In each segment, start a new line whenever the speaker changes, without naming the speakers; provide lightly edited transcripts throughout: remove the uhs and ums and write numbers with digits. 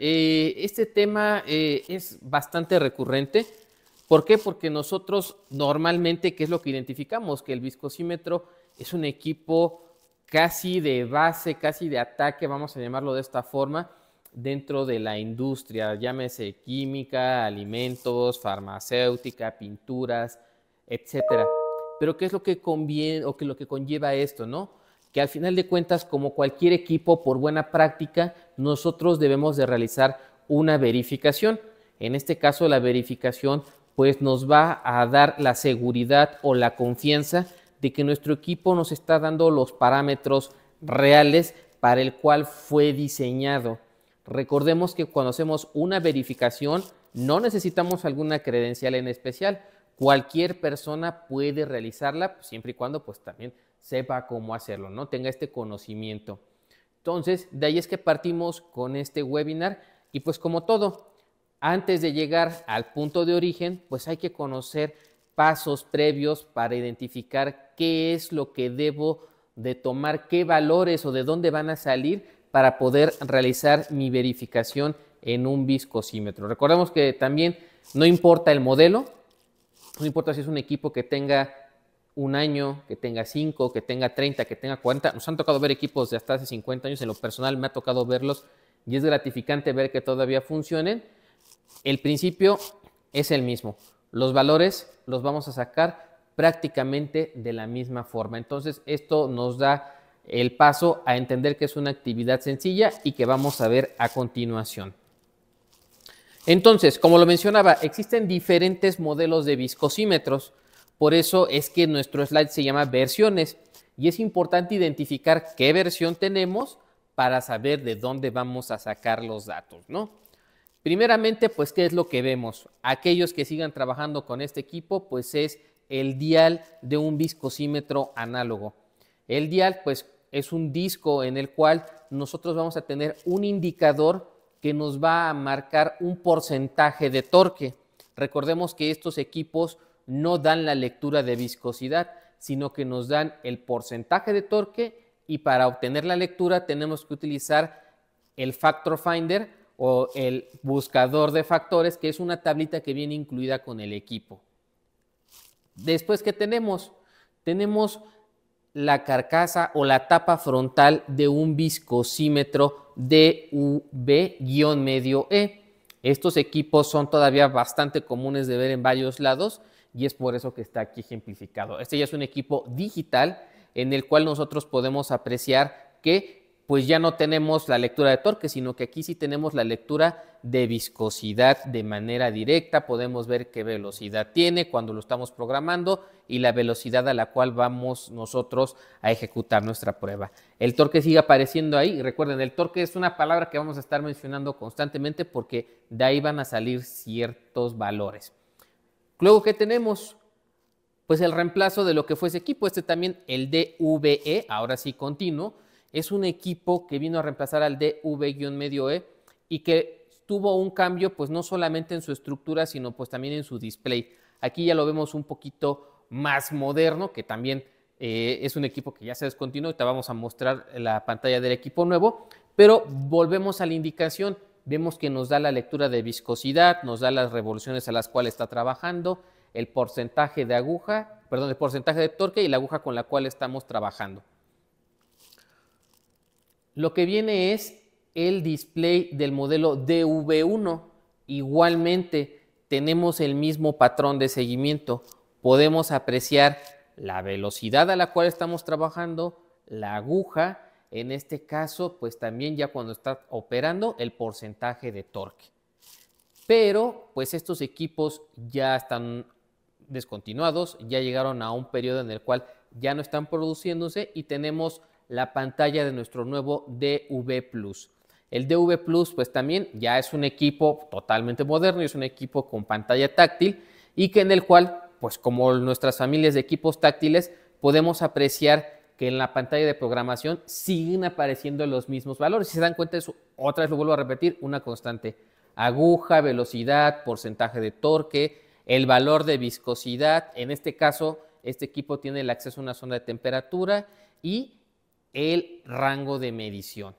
este tema es bastante recurrente. ¿Por qué? Porque nosotros normalmente, ¿qué es lo que identificamos? Que el viscosímetro es un equipo casi de base, casi de ataque, vamos a llamarlo de esta forma, dentro de la industria, llámese química, alimentos, farmacéutica, pinturas, etcétera. Pero ¿qué es lo que conviene o lo que conlleva esto, no? Que al final de cuentas, como cualquier equipo, por buena práctica, nosotros debemos de realizar una verificación. En este caso, la verificación pues nos va a dar la seguridad o la confianza de que nuestro equipo nos está dando los parámetros reales para el cual fue diseñado. Recordemos que cuando hacemos una verificación no necesitamos alguna credencial en especial. Cualquier persona puede realizarla siempre y cuando pues también sepa cómo hacerlo, ¿no? Tenga este conocimiento. Entonces, de ahí es que partimos con este webinar y pues como todo, antes de llegar al punto de origen, pues hay que conocer pasos previos para identificar qué es lo que debo de tomar, qué valores o de dónde van a salir para poder realizar mi verificación en un viscosímetro. Recordemos que también no importa el modelo, no importa si es un equipo que tenga un año, que tenga 5, que tenga 30, que tenga 40. Nos han tocado ver equipos de hasta hace 50 años, en lo personal me ha tocado verlos y es gratificante ver que todavía funcionen. El principio es el mismo. Los valores los vamos a sacar prácticamente de la misma forma. Entonces, esto nos da el paso a entender que es una actividad sencilla y que vamos a ver a continuación. Entonces, como lo mencionaba, existen diferentes modelos de viscosímetros. Por eso es que nuestro slide se llama versiones y es importante identificar qué versión tenemos para saber de dónde vamos a sacar los datos, ¿no? Primeramente, pues, ¿qué es lo que vemos? Aquellos que sigan trabajando con este equipo, pues es el dial de un viscosímetro análogo. El dial, pues, es un disco en el cual nosotros vamos a tener un indicador que nos va a marcar un porcentaje de torque. Recordemos que estos equipos no dan la lectura de viscosidad, sino que nos dan el porcentaje de torque y para obtener la lectura tenemos que utilizar el Factor Finder o el buscador de factores, que es una tablita que viene incluida con el equipo. Después, ¿qué tenemos? Tenemos la carcasa o la tapa frontal de un viscosímetro DV-E. Estos equipos son todavía bastante comunes de ver en varios lados y es por eso que está aquí ejemplificado. Este ya es un equipo digital en el cual nosotros podemos apreciar que pues ya no tenemos la lectura de torque, sino que aquí sí tenemos la lectura de viscosidad de manera directa. Podemos ver qué velocidad tiene cuando lo estamos programando y la velocidad a la cual vamos nosotros a ejecutar nuestra prueba. El torque sigue apareciendo ahí y recuerden, el torque es una palabra que vamos a estar mencionando constantemente porque de ahí van a salir ciertos valores. Luego, ¿qué tenemos? Pues el reemplazo de lo que fue ese equipo. Este también, el DVE, ahora sí continuo, es un equipo que vino a reemplazar al DV-E y que tuvo un cambio pues no solamente en su estructura, sino pues también en su display. Aquí ya lo vemos un poquito más moderno, que también es un equipo que ya se descontinuó y te vamos a mostrar la pantalla del equipo nuevo, pero volvemos a la indicación. Vemos que nos da la lectura de viscosidad, nos da las revoluciones a las cuales está trabajando, el porcentaje de aguja, perdón, el porcentaje de torque y la aguja con la cual estamos trabajando. Lo que viene es el display del modelo DV1. Igualmente tenemos el mismo patrón de seguimiento. Podemos apreciar la velocidad a la cual estamos trabajando, la aguja, en este caso, pues también ya cuando está operando el porcentaje de torque. Pero pues estos equipos ya están descontinuados, ya llegaron a un periodo en el cual ya no están produciéndose y tenemos la pantalla de nuestro nuevo DV Plus. El DV Plus pues también ya es un equipo totalmente moderno y es un equipo con pantalla táctil y que en el cual pues como nuestras familias de equipos táctiles podemos apreciar que en la pantalla de programación siguen apareciendo los mismos valores. Si se dan cuenta, eso otra vez lo vuelvo a repetir, una constante. Aguja, velocidad, porcentaje de torque, el valor de viscosidad. En este caso, este equipo tiene el acceso a una zona de temperatura y el rango de medición.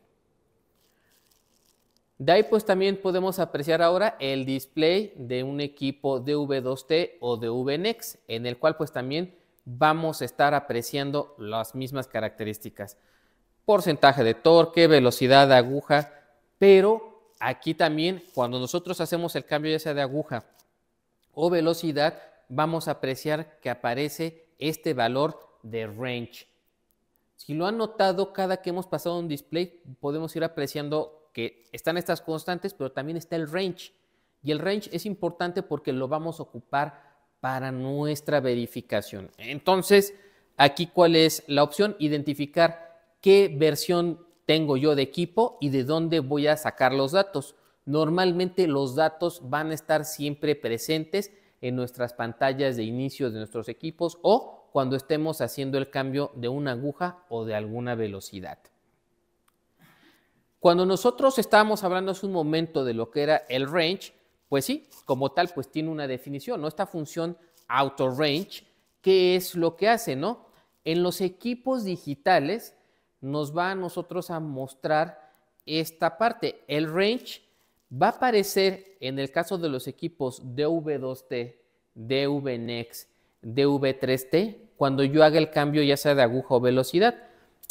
De ahí pues también podemos apreciar ahora el display de un equipo DV2T o DVNex, en el cual pues también vamos a estar apreciando las mismas características. Porcentaje de torque, velocidad de aguja, pero aquí también cuando nosotros hacemos el cambio ya sea de aguja o velocidad, vamos a apreciar que aparece este valor de range. Si lo han notado, cada que hemos pasado un display podemos ir apreciando que están estas constantes, pero también está el range. Y el range es importante porque lo vamos a ocupar para nuestra verificación. Entonces, aquí, ¿cuál es la opción? Identificar qué versión tengo yo de equipo y de dónde voy a sacar los datos. Normalmente los datos van a estar siempre presentes en nuestras pantallas de inicio de nuestros equipos o cuando estemos haciendo el cambio de una aguja o de alguna velocidad. Cuando nosotros estábamos hablando hace un momento de lo que era el range, pues sí, como tal, pues tiene una definición, ¿no? Esta función auto range, ¿qué es lo que hace, no? En los equipos digitales nos va a nosotros a mostrar esta parte. El range va a aparecer en el caso de los equipos DV2T, DVNex, DV3T, cuando yo haga el cambio ya sea de aguja o velocidad.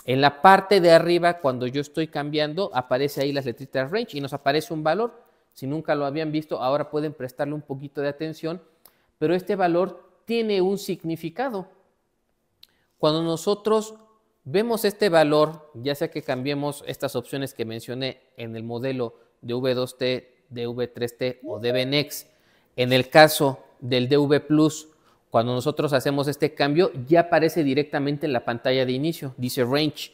En la parte de arriba, cuando yo estoy cambiando, aparece ahí las letritas range y nos aparece un valor. Si nunca lo habían visto, ahora pueden prestarle un poquito de atención, pero este valor tiene un significado. Cuando nosotros vemos este valor, ya sea que cambiemos estas opciones que mencioné en el modelo de V2T, DV3T o DVNex, en el caso del DV Plus, cuando nosotros hacemos este cambio, ya aparece directamente en la pantalla de inicio, dice range.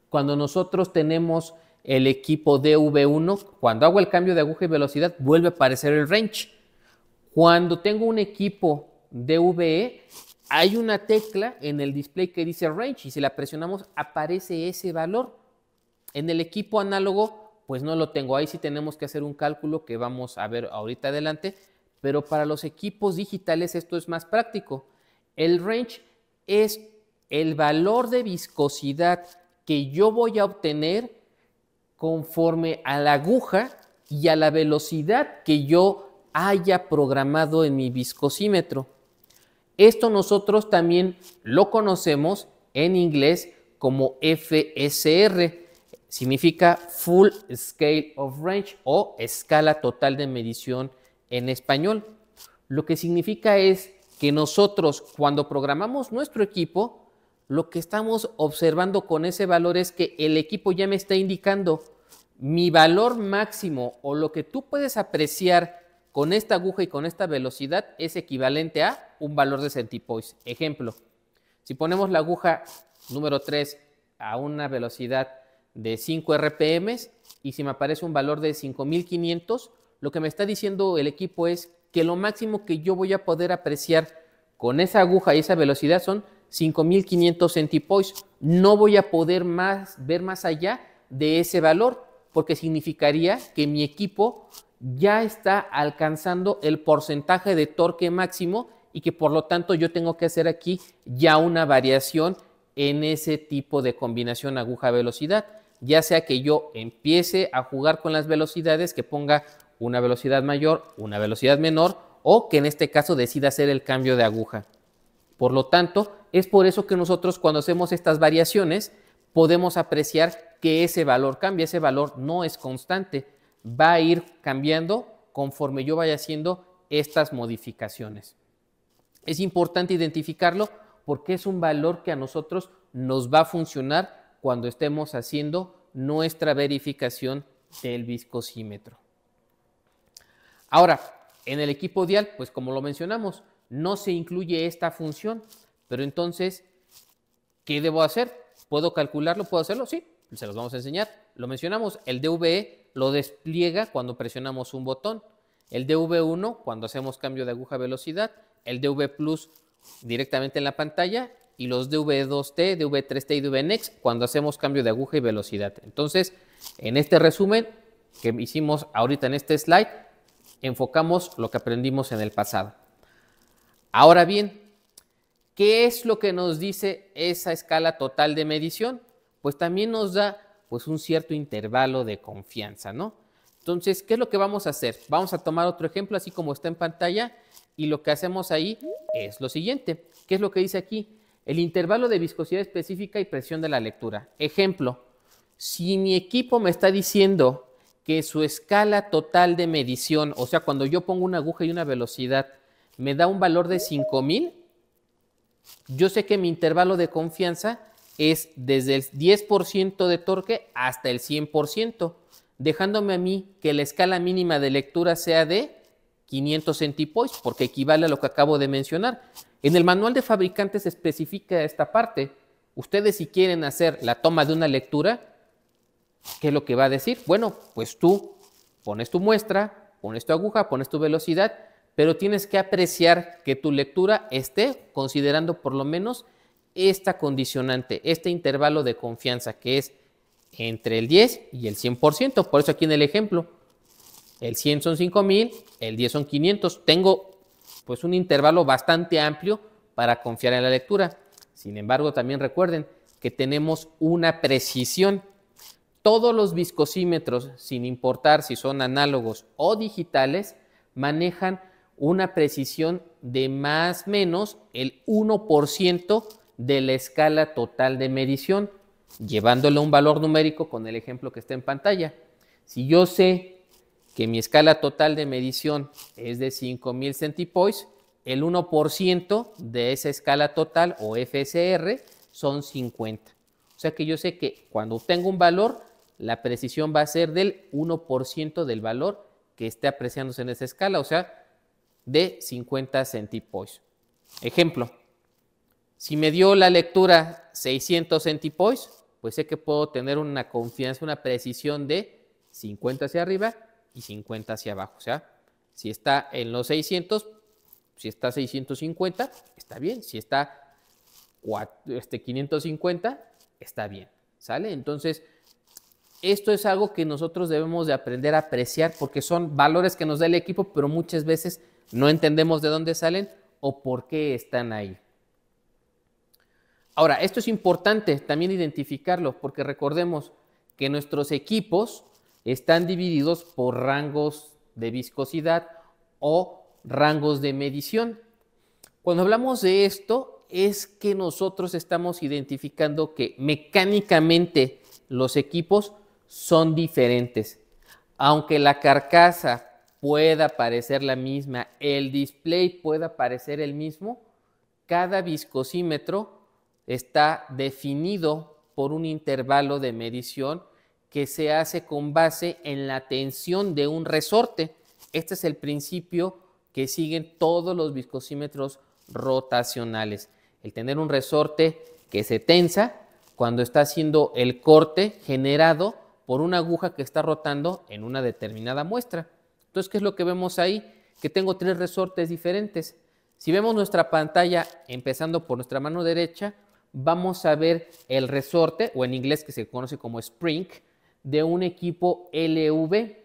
Cuando nosotros tenemos el equipo DV1, cuando hago el cambio de aguja y velocidad, vuelve a aparecer el range. Cuando tengo un equipo DVE, hay una tecla en el display que dice range y si la presionamos aparece ese valor. En el equipo análogo, pues no lo tengo. Ahí sí tenemos que hacer un cálculo que vamos a ver ahorita adelante, pero para los equipos digitales esto es más práctico. El range es el valor de viscosidad que yo voy a obtener conforme a la aguja y a la velocidad que yo haya programado en mi viscosímetro. Esto nosotros también lo conocemos en inglés como FSR, significa Full Scale of Range o escala total de medición en español. Lo que significa es que nosotros cuando programamos nuestro equipo, lo que estamos observando con ese valor es que el equipo ya me está indicando mi valor máximo o lo que tú puedes apreciar con esta aguja y con esta velocidad es equivalente a un valor de centipoise. Ejemplo, si ponemos la aguja número 3 a una velocidad de 5 RPM y si me aparece un valor de 5500, lo que me está diciendo el equipo es que lo máximo que yo voy a poder apreciar con esa aguja y esa velocidad son 5500 centipoise. No voy a poder ver más allá de ese valor porque significaría que mi equipo ya está alcanzando el porcentaje de torque máximo y que por lo tanto yo tengo que hacer aquí ya una variación en ese tipo de combinación aguja-velocidad, ya sea que yo empiece a jugar con las velocidades, que ponga una velocidad mayor, una velocidad menor, o que en este caso decida hacer el cambio de aguja. Por lo tanto, es por eso que nosotros cuando hacemos estas variaciones podemos apreciar que ese valor cambia, ese valor no es constante, va a ir cambiando conforme yo vaya haciendo estas modificaciones. Es importante identificarlo porque es un valor que a nosotros nos va a funcionar cuando estemos haciendo nuestra verificación del viscosímetro. Ahora, en el equipo dial, pues como lo mencionamos, no se incluye esta función, pero entonces, ¿qué debo hacer? ¿Puedo calcularlo? ¿Puedo hacerlo? Sí, se los vamos a enseñar. Lo mencionamos, el DVE lo despliega cuando presionamos un botón, el DV1 cuando hacemos cambio de aguja velocidad, el DV Plus directamente en la pantalla y los DV2T, DV3T y DVNex cuando hacemos cambio de aguja y velocidad. Entonces, en este resumen que hicimos ahorita en este slide, enfocamos lo que aprendimos en el pasado. Ahora bien, ¿qué es lo que nos dice esa escala total de medición? Pues también nos da pues, un cierto intervalo de confianza, ¿no? Entonces, ¿qué es lo que vamos a hacer? Vamos a tomar otro ejemplo, así como está en pantalla, y lo que hacemos ahí es lo siguiente. ¿Qué es lo que dice aquí? El intervalo de viscosidad específica y presión de la lectura. Ejemplo, si mi equipo me está diciendo que su escala total de medición, o sea, cuando yo pongo una aguja y una velocidad, me da un valor de 5000, yo sé que mi intervalo de confianza es desde el 10% de torque hasta el 100%, dejándome a mí que la escala mínima de lectura sea de 500 centipoise, porque equivale a lo que acabo de mencionar. En el manual de fabricantes se especifica esta parte. Ustedes, si quieren hacer la toma de una lectura, ¿qué es lo que va a decir? Bueno, pues tú pones tu muestra, pones tu aguja, pones tu velocidad, pero tienes que apreciar que tu lectura esté considerando por lo menos esta condicionante, este intervalo de confianza, que es entre el 10 y el 100%. Por eso aquí en el ejemplo, el 100 son 5000, el 10 son 500. Tengo pues un intervalo bastante amplio para confiar en la lectura. Sin embargo, también recuerden que tenemos una precisión. Todos los viscosímetros, sin importar si son análogos o digitales, manejan una precisión de más o menos el 1% de la escala total de medición, llevándole un valor numérico con el ejemplo que está en pantalla. Si yo sé que mi escala total de medición es de 5000 centipoise, el 1% de esa escala total o FSR son 50. O sea que yo sé que cuando tengo un valor, la precisión va a ser del 1% del valor que esté apreciándose en esa escala, o sea, de 50 centipoise. Ejemplo, si me dio la lectura 600 centipoise, pues sé que puedo tener una confianza, una precisión de 50 hacia arriba y 50 hacia abajo. O sea, si está en los 600, si está 650, está bien. Si está 550, está bien. ¿Sale? Entonces, esto es algo que nosotros debemos de aprender a apreciar porque son valores que nos da el equipo, pero muchas veces no entendemos de dónde salen o por qué están ahí. Ahora, esto es importante también identificarlo porque recordemos que nuestros equipos están divididos por rangos de viscosidad o rangos de medición. Cuando hablamos de esto, es que nosotros estamos identificando que mecánicamente los equipos son diferentes. Aunque la carcasa pueda parecer la misma, el display pueda parecer el mismo, cada viscosímetro está definido por un intervalo de medición que se hace con base en la tensión de un resorte. Este es el principio que siguen todos los viscosímetros rotacionales. El tener un resorte que se tensa cuando está haciendo el corte generado por una aguja que está rotando en una determinada muestra. Entonces, ¿qué es lo que vemos ahí? Que tengo tres resortes diferentes. Si vemos nuestra pantalla, empezando por nuestra mano derecha, vamos a ver el resorte, o en inglés que se conoce como spring, de un equipo LV.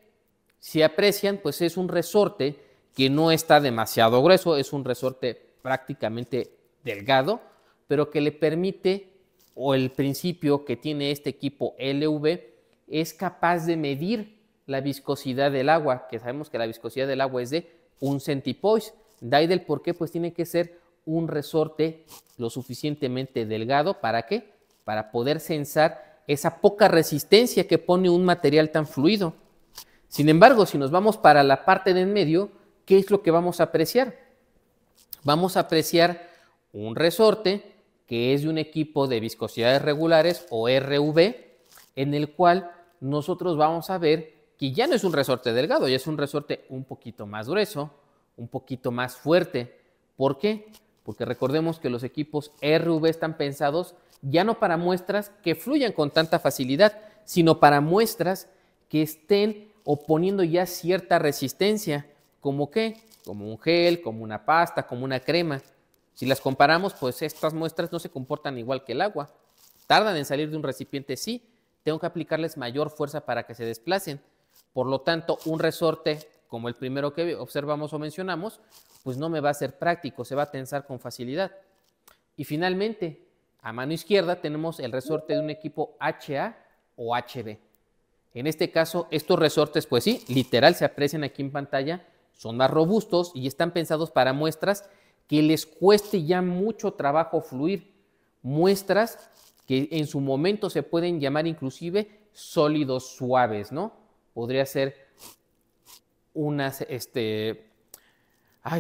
Si aprecian, pues es un resorte que no está demasiado grueso, es un resorte prácticamente delgado, pero que le permite, o el principio que tiene este equipo LV, es capaz de medir la viscosidad del agua, que sabemos que la viscosidad del agua es de 1 centipoise. De ahí del por qué, pues tiene que ser un resorte lo suficientemente delgado. ¿Para qué? Para poder censar esa poca resistencia que pone un material tan fluido. Sin embargo, si nos vamos para la parte de en medio, ¿qué es lo que vamos a apreciar? Vamos a apreciar un resorte que es de un equipo de viscosidades regulares o RV, en el cual nosotros vamos a ver que ya no es un resorte delgado, ya es un resorte un poquito más grueso, un poquito más fuerte. ¿Por qué? Porque recordemos que los equipos RV están pensados ya no para muestras que fluyan con tanta facilidad, sino para muestras que estén oponiendo ya cierta resistencia. ¿Cómo qué? Como un gel, como una pasta, como una crema. Si las comparamos, pues estas muestras no se comportan igual que el agua. Tardan en salir de un recipiente, sí. Tengo que aplicarles mayor fuerza para que se desplacen. Por lo tanto, un resorte como el primero que observamos o mencionamos, pues no me va a ser práctico, se va a tensar con facilidad. Y finalmente, a mano izquierda tenemos el resorte de un equipo HA o HB. En este caso, estos resortes, pues sí, literal se aprecian aquí en pantalla, son más robustos y están pensados para muestras que les cueste ya mucho trabajo fluir. Muestras que en su momento se pueden llamar inclusive sólidos suaves, ¿no? Podría ser unas, se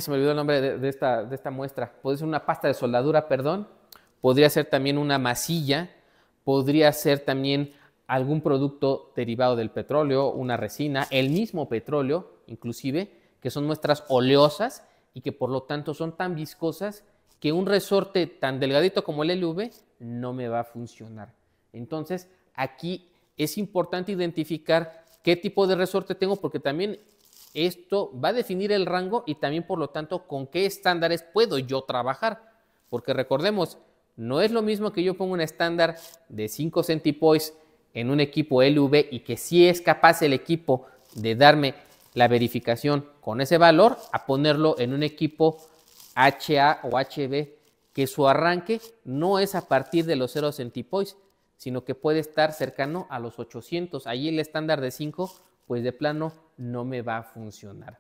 me olvidó el nombre de esta muestra. Podría ser una pasta de soldadura, perdón. Podría ser también una masilla. Podría ser también algún producto derivado del petróleo, una resina, el mismo petróleo, inclusive, que son muestras oleosas y que por lo tanto son tan viscosas que un resorte tan delgadito como el LV no me va a funcionar. Entonces, aquí es importante identificar qué tipo de resorte tengo, porque también esto va a definir el rango y también, por lo tanto, con qué estándares puedo yo trabajar. Porque recordemos, no es lo mismo que yo ponga un estándar de 5 centipoise en un equipo LV y que sí es capaz el equipo de darme la verificación con ese valor, a ponerlo en un equipo HA o HB que su arranque no es a partir de los 0 centipoise, sino que puede estar cercano a los 800. Allí el estándar de 5, pues de plano no me va a funcionar.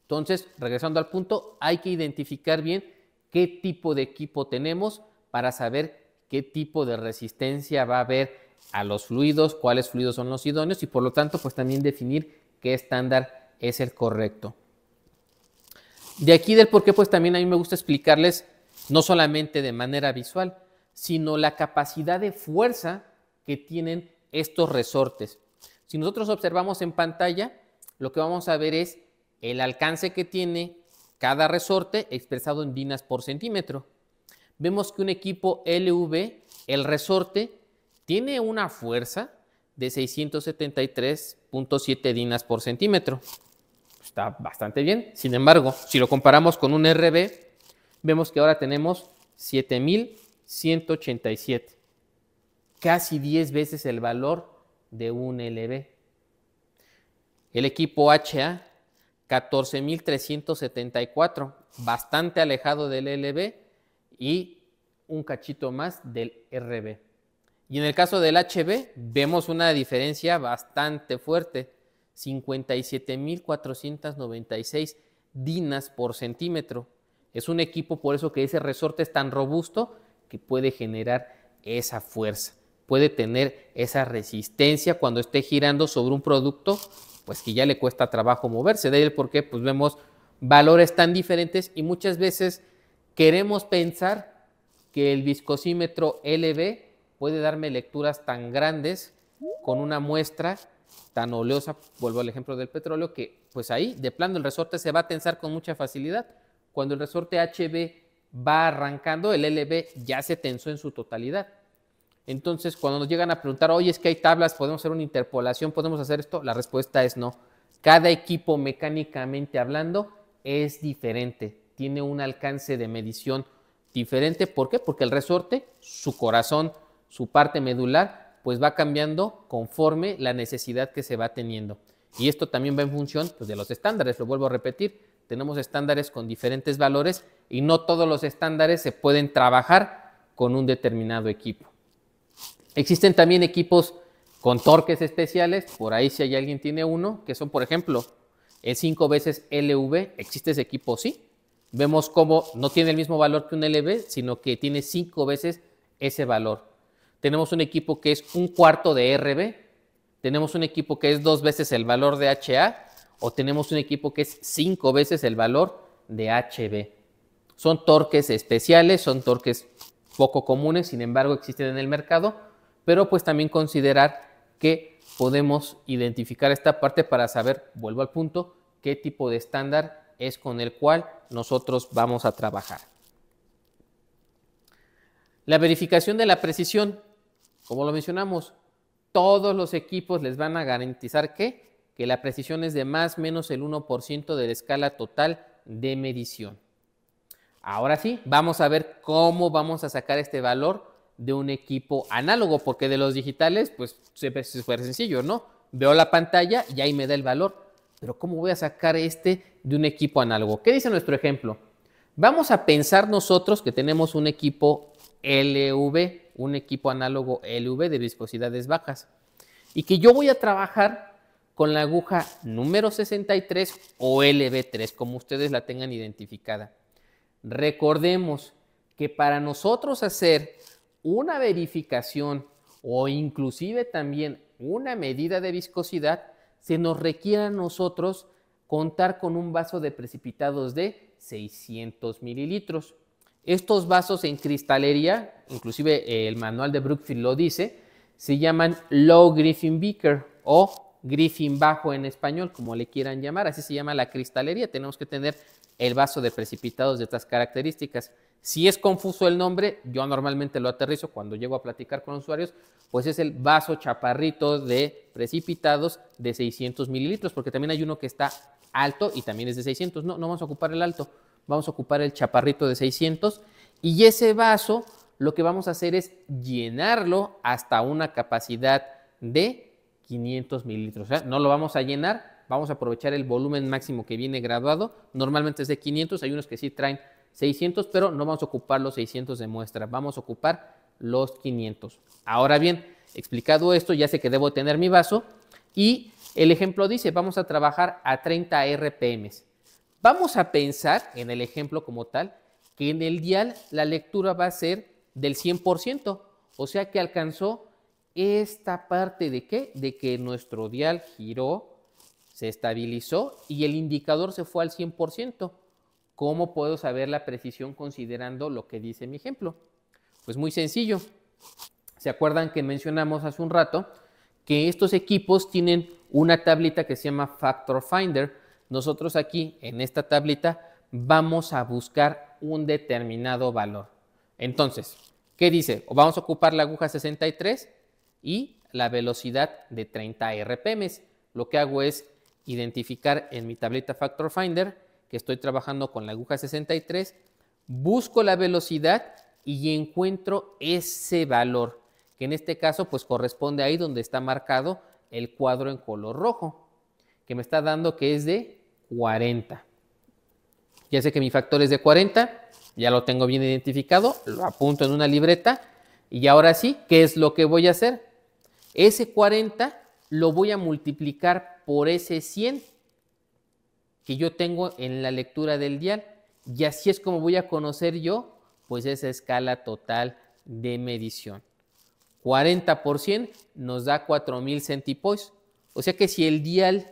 Entonces, regresando al punto, hay que identificar bien qué tipo de equipo tenemos para saber qué tipo de resistencia va a haber a los fluidos, cuáles fluidos son los idóneos y por lo tanto, pues también definir qué estándar es el correcto. De aquí del por qué, pues también a mí me gusta explicarles no solamente de manera visual, sino la capacidad de fuerza que tienen estos resortes. Si nosotros observamos en pantalla, lo que vamos a ver es el alcance que tiene cada resorte expresado en dinas por centímetro. Vemos que un equipo LV, el resorte, tiene una fuerza de 673.7 dinas por centímetro. Está bastante bien. Sin embargo, si lo comparamos con un RB, vemos que ahora tenemos 7,187. Casi 10 veces el valor de un LV. El equipo HA, 14,374. Bastante alejado del LV y un cachito más del RB. Y en el caso del HB, vemos una diferencia bastante fuerte. 57,496 dinas por centímetro. Es un equipo, por eso que ese resorte es tan robusto que puede generar esa fuerza, puede tener esa resistencia cuando esté girando sobre un producto, pues que ya le cuesta trabajo moverse. De ahí el por qué, pues vemos valores tan diferentes y muchas veces queremos pensar que el viscosímetro LV puede darme lecturas tan grandes con una muestra tan oleosa, vuelvo al ejemplo del petróleo, que pues ahí de plano el resorte se va a tensar con mucha facilidad. Cuando el resorte HB va arrancando, el LV ya se tensó en su totalidad. Entonces, cuando nos llegan a preguntar, oye, es que hay tablas, podemos hacer una interpolación, podemos hacer esto, la respuesta es no. Cada equipo, mecánicamente hablando, es diferente, tiene un alcance de medición diferente. ¿Por qué? Porque el resorte, su corazón, su parte medular, pues va cambiando conforme la necesidad que se va teniendo. Y esto también va en función, pues, de los estándares, lo vuelvo a repetir. Tenemos estándares con diferentes valores y no todos los estándares se pueden trabajar con un determinado equipo. Existen también equipos con torques especiales, por ahí si hay alguien tiene uno, que son, por ejemplo, el 5 veces LV. ¿Existe ese equipo? Sí. Vemos cómo no tiene el mismo valor que un LV, sino que tiene 5 veces ese valor. Tenemos un equipo que es un cuarto de RB, tenemos un equipo que es 2 veces el valor de HA, o tenemos un equipo que es 5 veces el valor de HB. Son torques especiales, son torques poco comunes, sin embargo existen en el mercado, pero pues también considerar que podemos identificar esta parte para saber, vuelvo al punto, qué tipo de estándar es con el cual nosotros vamos a trabajar. La verificación de la precisión, como lo mencionamos, todos los equipos les van a garantizar que la precisión es de más o menos el 1% de la escala total de medición. Ahora sí, vamos a ver cómo vamos a sacar este valor de un equipo análogo, porque de los digitales, pues es súper sencillo, ¿no? Veo la pantalla y ahí me da el valor, pero ¿cómo voy a sacar este de un equipo análogo? ¿Qué dice nuestro ejemplo? Vamos a pensar nosotros que tenemos un equipo LV, un equipo análogo LV de viscosidades bajas. y que yo voy a trabajar con la aguja número 63 o LB3, como ustedes la tengan identificada. Recordemos que para nosotros hacer una verificación o inclusive también una medida de viscosidad, se nos requiere a nosotros contar con un vaso de precipitados de 600 mililitros. Estos vasos en cristalería, inclusive el manual de Brookfield lo dice, se llaman Low Griffin Beaker o Griffin bajo en español, como le quieran llamar, así se llama la cristalería. Tenemos que tener el vaso de precipitados de estas características. Si es confuso el nombre, yo normalmente lo aterrizo cuando llego a platicar con usuarios, pues es el vaso chaparrito de precipitados de 600 mililitros, porque también hay uno que está alto y también es de 600. No vamos a ocupar el alto, vamos a ocupar el chaparrito de 600 y ese vaso lo que vamos a hacer es llenarlo hasta una capacidad de 500 mililitros. O sea, no lo vamos a llenar, vamos a aprovechar el volumen máximo que viene graduado. Normalmente es de 500, hay unos que sí traen 600, pero no vamos a ocupar los 600 de muestra, vamos a ocupar los 500. Ahora bien, explicado esto, ya sé que debo tener mi vaso y el ejemplo dice, vamos a trabajar a 30 RPM. Vamos a pensar en el ejemplo como tal, que en el dial la lectura va a ser del 100%, o sea que alcanzó esta parte de ¿qué? De que nuestro dial giró, se estabilizó y el indicador se fue al 100%. ¿Cómo puedo saber la precisión considerando lo que dice mi ejemplo? Pues muy sencillo. ¿Se acuerdan que mencionamos hace un rato que estos equipos tienen una tablita que se llama Factor Finder? Nosotros aquí en esta tablita vamos a buscar un determinado valor. Entonces, ¿qué dice? Vamos a ocupar la aguja 63 y la velocidad de 30 RPM. Lo que hago es identificar en mi tableta Factor Finder que estoy trabajando con la aguja 63, busco la velocidad y encuentro ese valor, que en este caso pues corresponde ahí donde está marcado el cuadro en color rojo, que me está dando que es de 40. Ya sé que mi factor es de 40, ya lo tengo bien identificado, lo apunto en una libreta y ahora sí, ¿qué es lo que voy a hacer? Ese 40 lo voy a multiplicar por ese 100 que yo tengo en la lectura del dial y así es como voy a conocer yo pues esa escala total de medición. 40% nos da 4000 centipoise, o sea que si el dial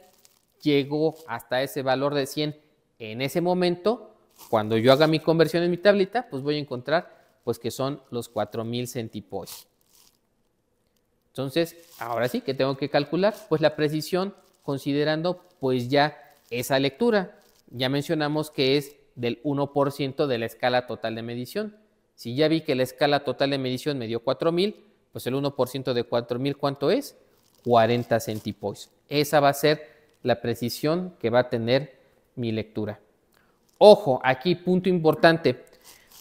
llegó hasta ese valor de 100 en ese momento, cuando yo haga mi conversión en mi tablita, pues voy a encontrar pues que son los 4000 centipoise. Entonces, ahora sí que tengo que calcular pues la precisión considerando pues ya esa lectura. Ya mencionamos que es del 1% de la escala total de medición. Si ya vi que la escala total de medición me dio 4000, pues el 1% de 4000, ¿cuánto es? 40 centipoise. Esa va a ser la precisión que va a tener mi lectura. Ojo, aquí punto importante.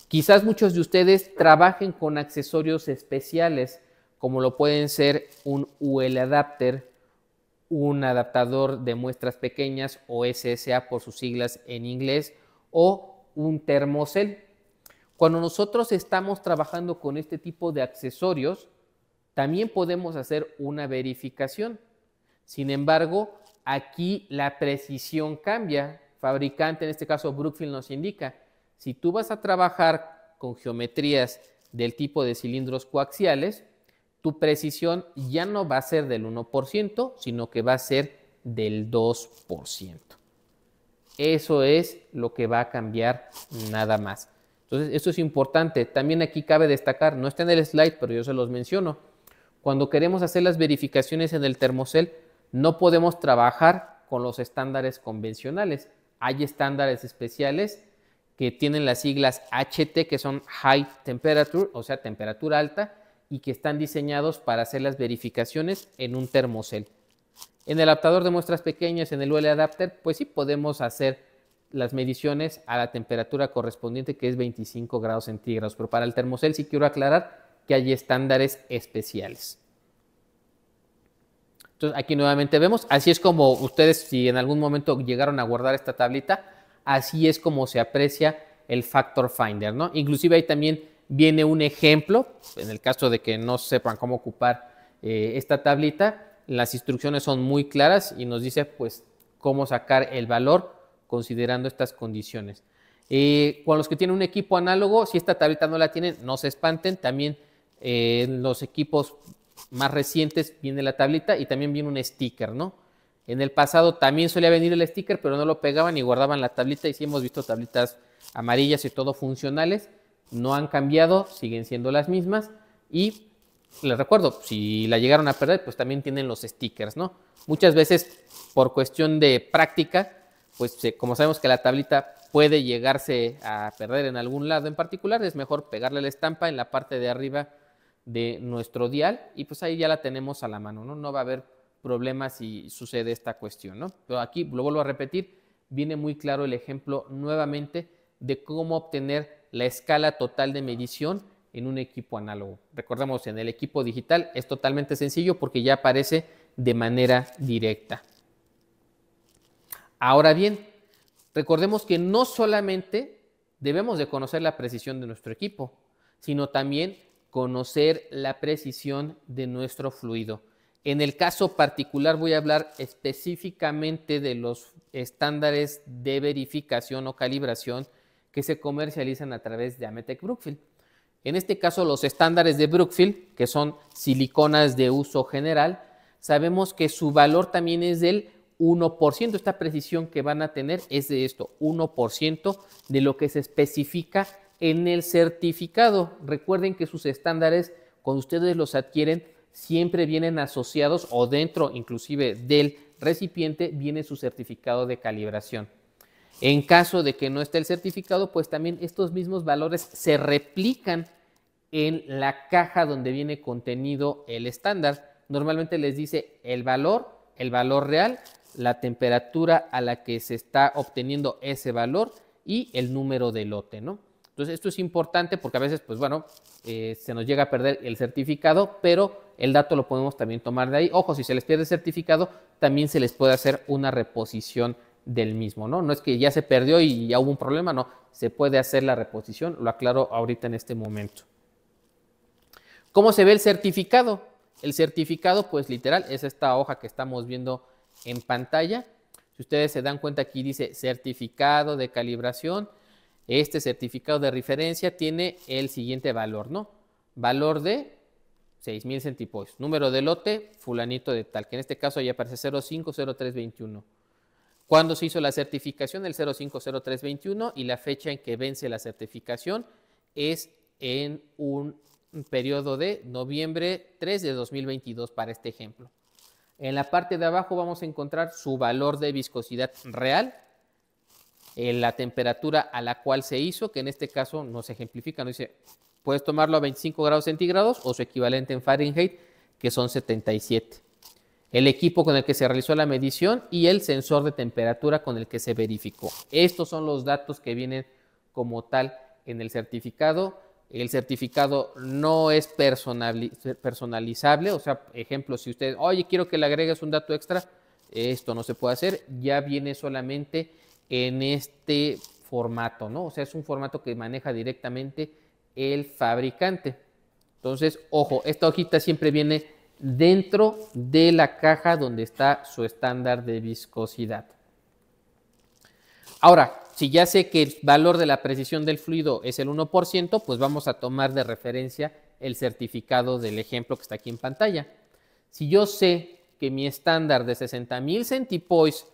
Quizás muchos de ustedes trabajen con accesorios especiales, como lo pueden ser un UL adapter, un adaptador de muestras pequeñas o SSA por sus siglas en inglés, o un termocel. Cuando nosotros estamos trabajando con este tipo de accesorios, también podemos hacer una verificación. Sin embargo, aquí la precisión cambia. Fabricante, en este caso Brookfield, nos indica, si tú vas a trabajar con geometrías del tipo de cilindros coaxiales, tu precisión ya no va a ser del 1%, sino que va a ser del 2%. Eso es lo que va a cambiar nada más. Entonces, esto es importante. También aquí cabe destacar, no está en el slide, pero yo se los menciono. Cuando queremos hacer las verificaciones en el termocel, no podemos trabajar con los estándares convencionales. Hay estándares especiales que tienen las siglas HT, que son High Temperature, o sea, temperatura alta, y que están diseñados para hacer las verificaciones en un termocel. En el adaptador de muestras pequeñas, en el UL adapter, pues sí podemos hacer las mediciones a la temperatura correspondiente, que es 25 grados centígrados, pero para el termocel sí quiero aclarar que hay estándares especiales. Entonces aquí nuevamente vemos, así es como ustedes, si en algún momento llegaron a guardar esta tablita, así es como se aprecia el Factor Finder, ¿no? Inclusive ahí también viene un ejemplo, en el caso de que no sepan cómo ocupar esta tablita, las instrucciones son muy claras y nos dice pues cómo sacar el valor considerando estas condiciones. Con los que tienen un equipo análogo, si esta tablita no la tienen, no se espanten, también en los equipos más recientes viene la tablita y también viene un sticker, ¿no? En el pasado también solía venir el sticker, pero no lo pegaban y guardaban la tablita, y sí hemos visto tablitas amarillas y todo funcionales, no han cambiado, siguen siendo las mismas, y les recuerdo, si la llegaron a perder, pues también tienen los stickers, ¿no? Muchas veces, por cuestión de práctica, pues como sabemos que la tablita puede llegarse a perder en algún lado en particular, es mejor pegarle la estampa en la parte de arriba de nuestro dial y pues ahí ya la tenemos a la mano, ¿no? No va a haber problemas si sucede esta cuestión, ¿no? Pero aquí, lo vuelvo a repetir, viene muy claro el ejemplo nuevamente de cómo obtener la escala total de medición en un equipo análogo. Recordemos, en el equipo digital es totalmente sencillo porque ya aparece de manera directa. Ahora bien, recordemos que no solamente debemos de conocer la precisión de nuestro equipo, sino también conocer la precisión de nuestro fluido. En el caso particular voy a hablar específicamente de los estándares de verificación o calibración que se comercializan a través de Ametek Brookfield. En este caso, los estándares de Brookfield, que son siliconas de uso general, sabemos que su valor también es del 1%. Esta precisión que van a tener es de esto, 1% de lo que se especifica en el certificado. Recuerden que sus estándares, cuando ustedes los adquieren, siempre vienen asociados o dentro inclusive del recipiente viene su certificado de calibración. En caso de que no esté el certificado, pues también estos mismos valores se replican en la caja donde viene contenido el estándar. Normalmente les dice el valor real, la temperatura a la que se está obteniendo ese valor y el número de lote, ¿no? Entonces esto es importante porque a veces, pues bueno, se nos llega a perder el certificado, pero el dato lo podemos también tomar de ahí. Ojo, si se les pierde el certificado, también se les puede hacer una reposición del mismo, ¿no? No es que ya se perdió y ya hubo un problema, no, se puede hacer la reposición, lo aclaro ahorita en este momento. ¿Cómo se ve el certificado? El certificado, pues literal, es esta hoja que estamos viendo en pantalla. Si ustedes se dan cuenta, aquí dice certificado de calibración. Este certificado de referencia tiene el siguiente valor, ¿no? Valor de 6,000 centipoise. Número de lote, fulanito de tal, que en este caso ya aparece 050321. ¿Cuándo se hizo la certificación? El 050321, y la fecha en que vence la certificación es en un periodo de noviembre 3 de 2022 para este ejemplo. En la parte de abajo vamos a encontrar su valor de viscosidad real, la temperatura a la cual se hizo, que en este caso nos ejemplifica, nos dice, puedes tomarlo a 25 grados centígrados o su equivalente en Fahrenheit, que son 77. El equipo con el que se realizó la medición y el sensor de temperatura con el que se verificó. Estos son los datos que vienen como tal en el certificado. El certificado no es personalizable, o sea, ejemplo, si usted, oye, quiero que le agregues un dato extra, esto no se puede hacer, ya viene solamente en este formato, ¿no? O sea, es un formato que maneja directamente el fabricante. Entonces, ojo, esta hojita siempre viene dentro de la caja donde está su estándar de viscosidad. Ahora, si ya sé que el valor de la precisión del fluido es el 1%, pues vamos a tomar de referencia el certificado del ejemplo que está aquí en pantalla. Si yo sé que mi estándar de 60,000 centipoise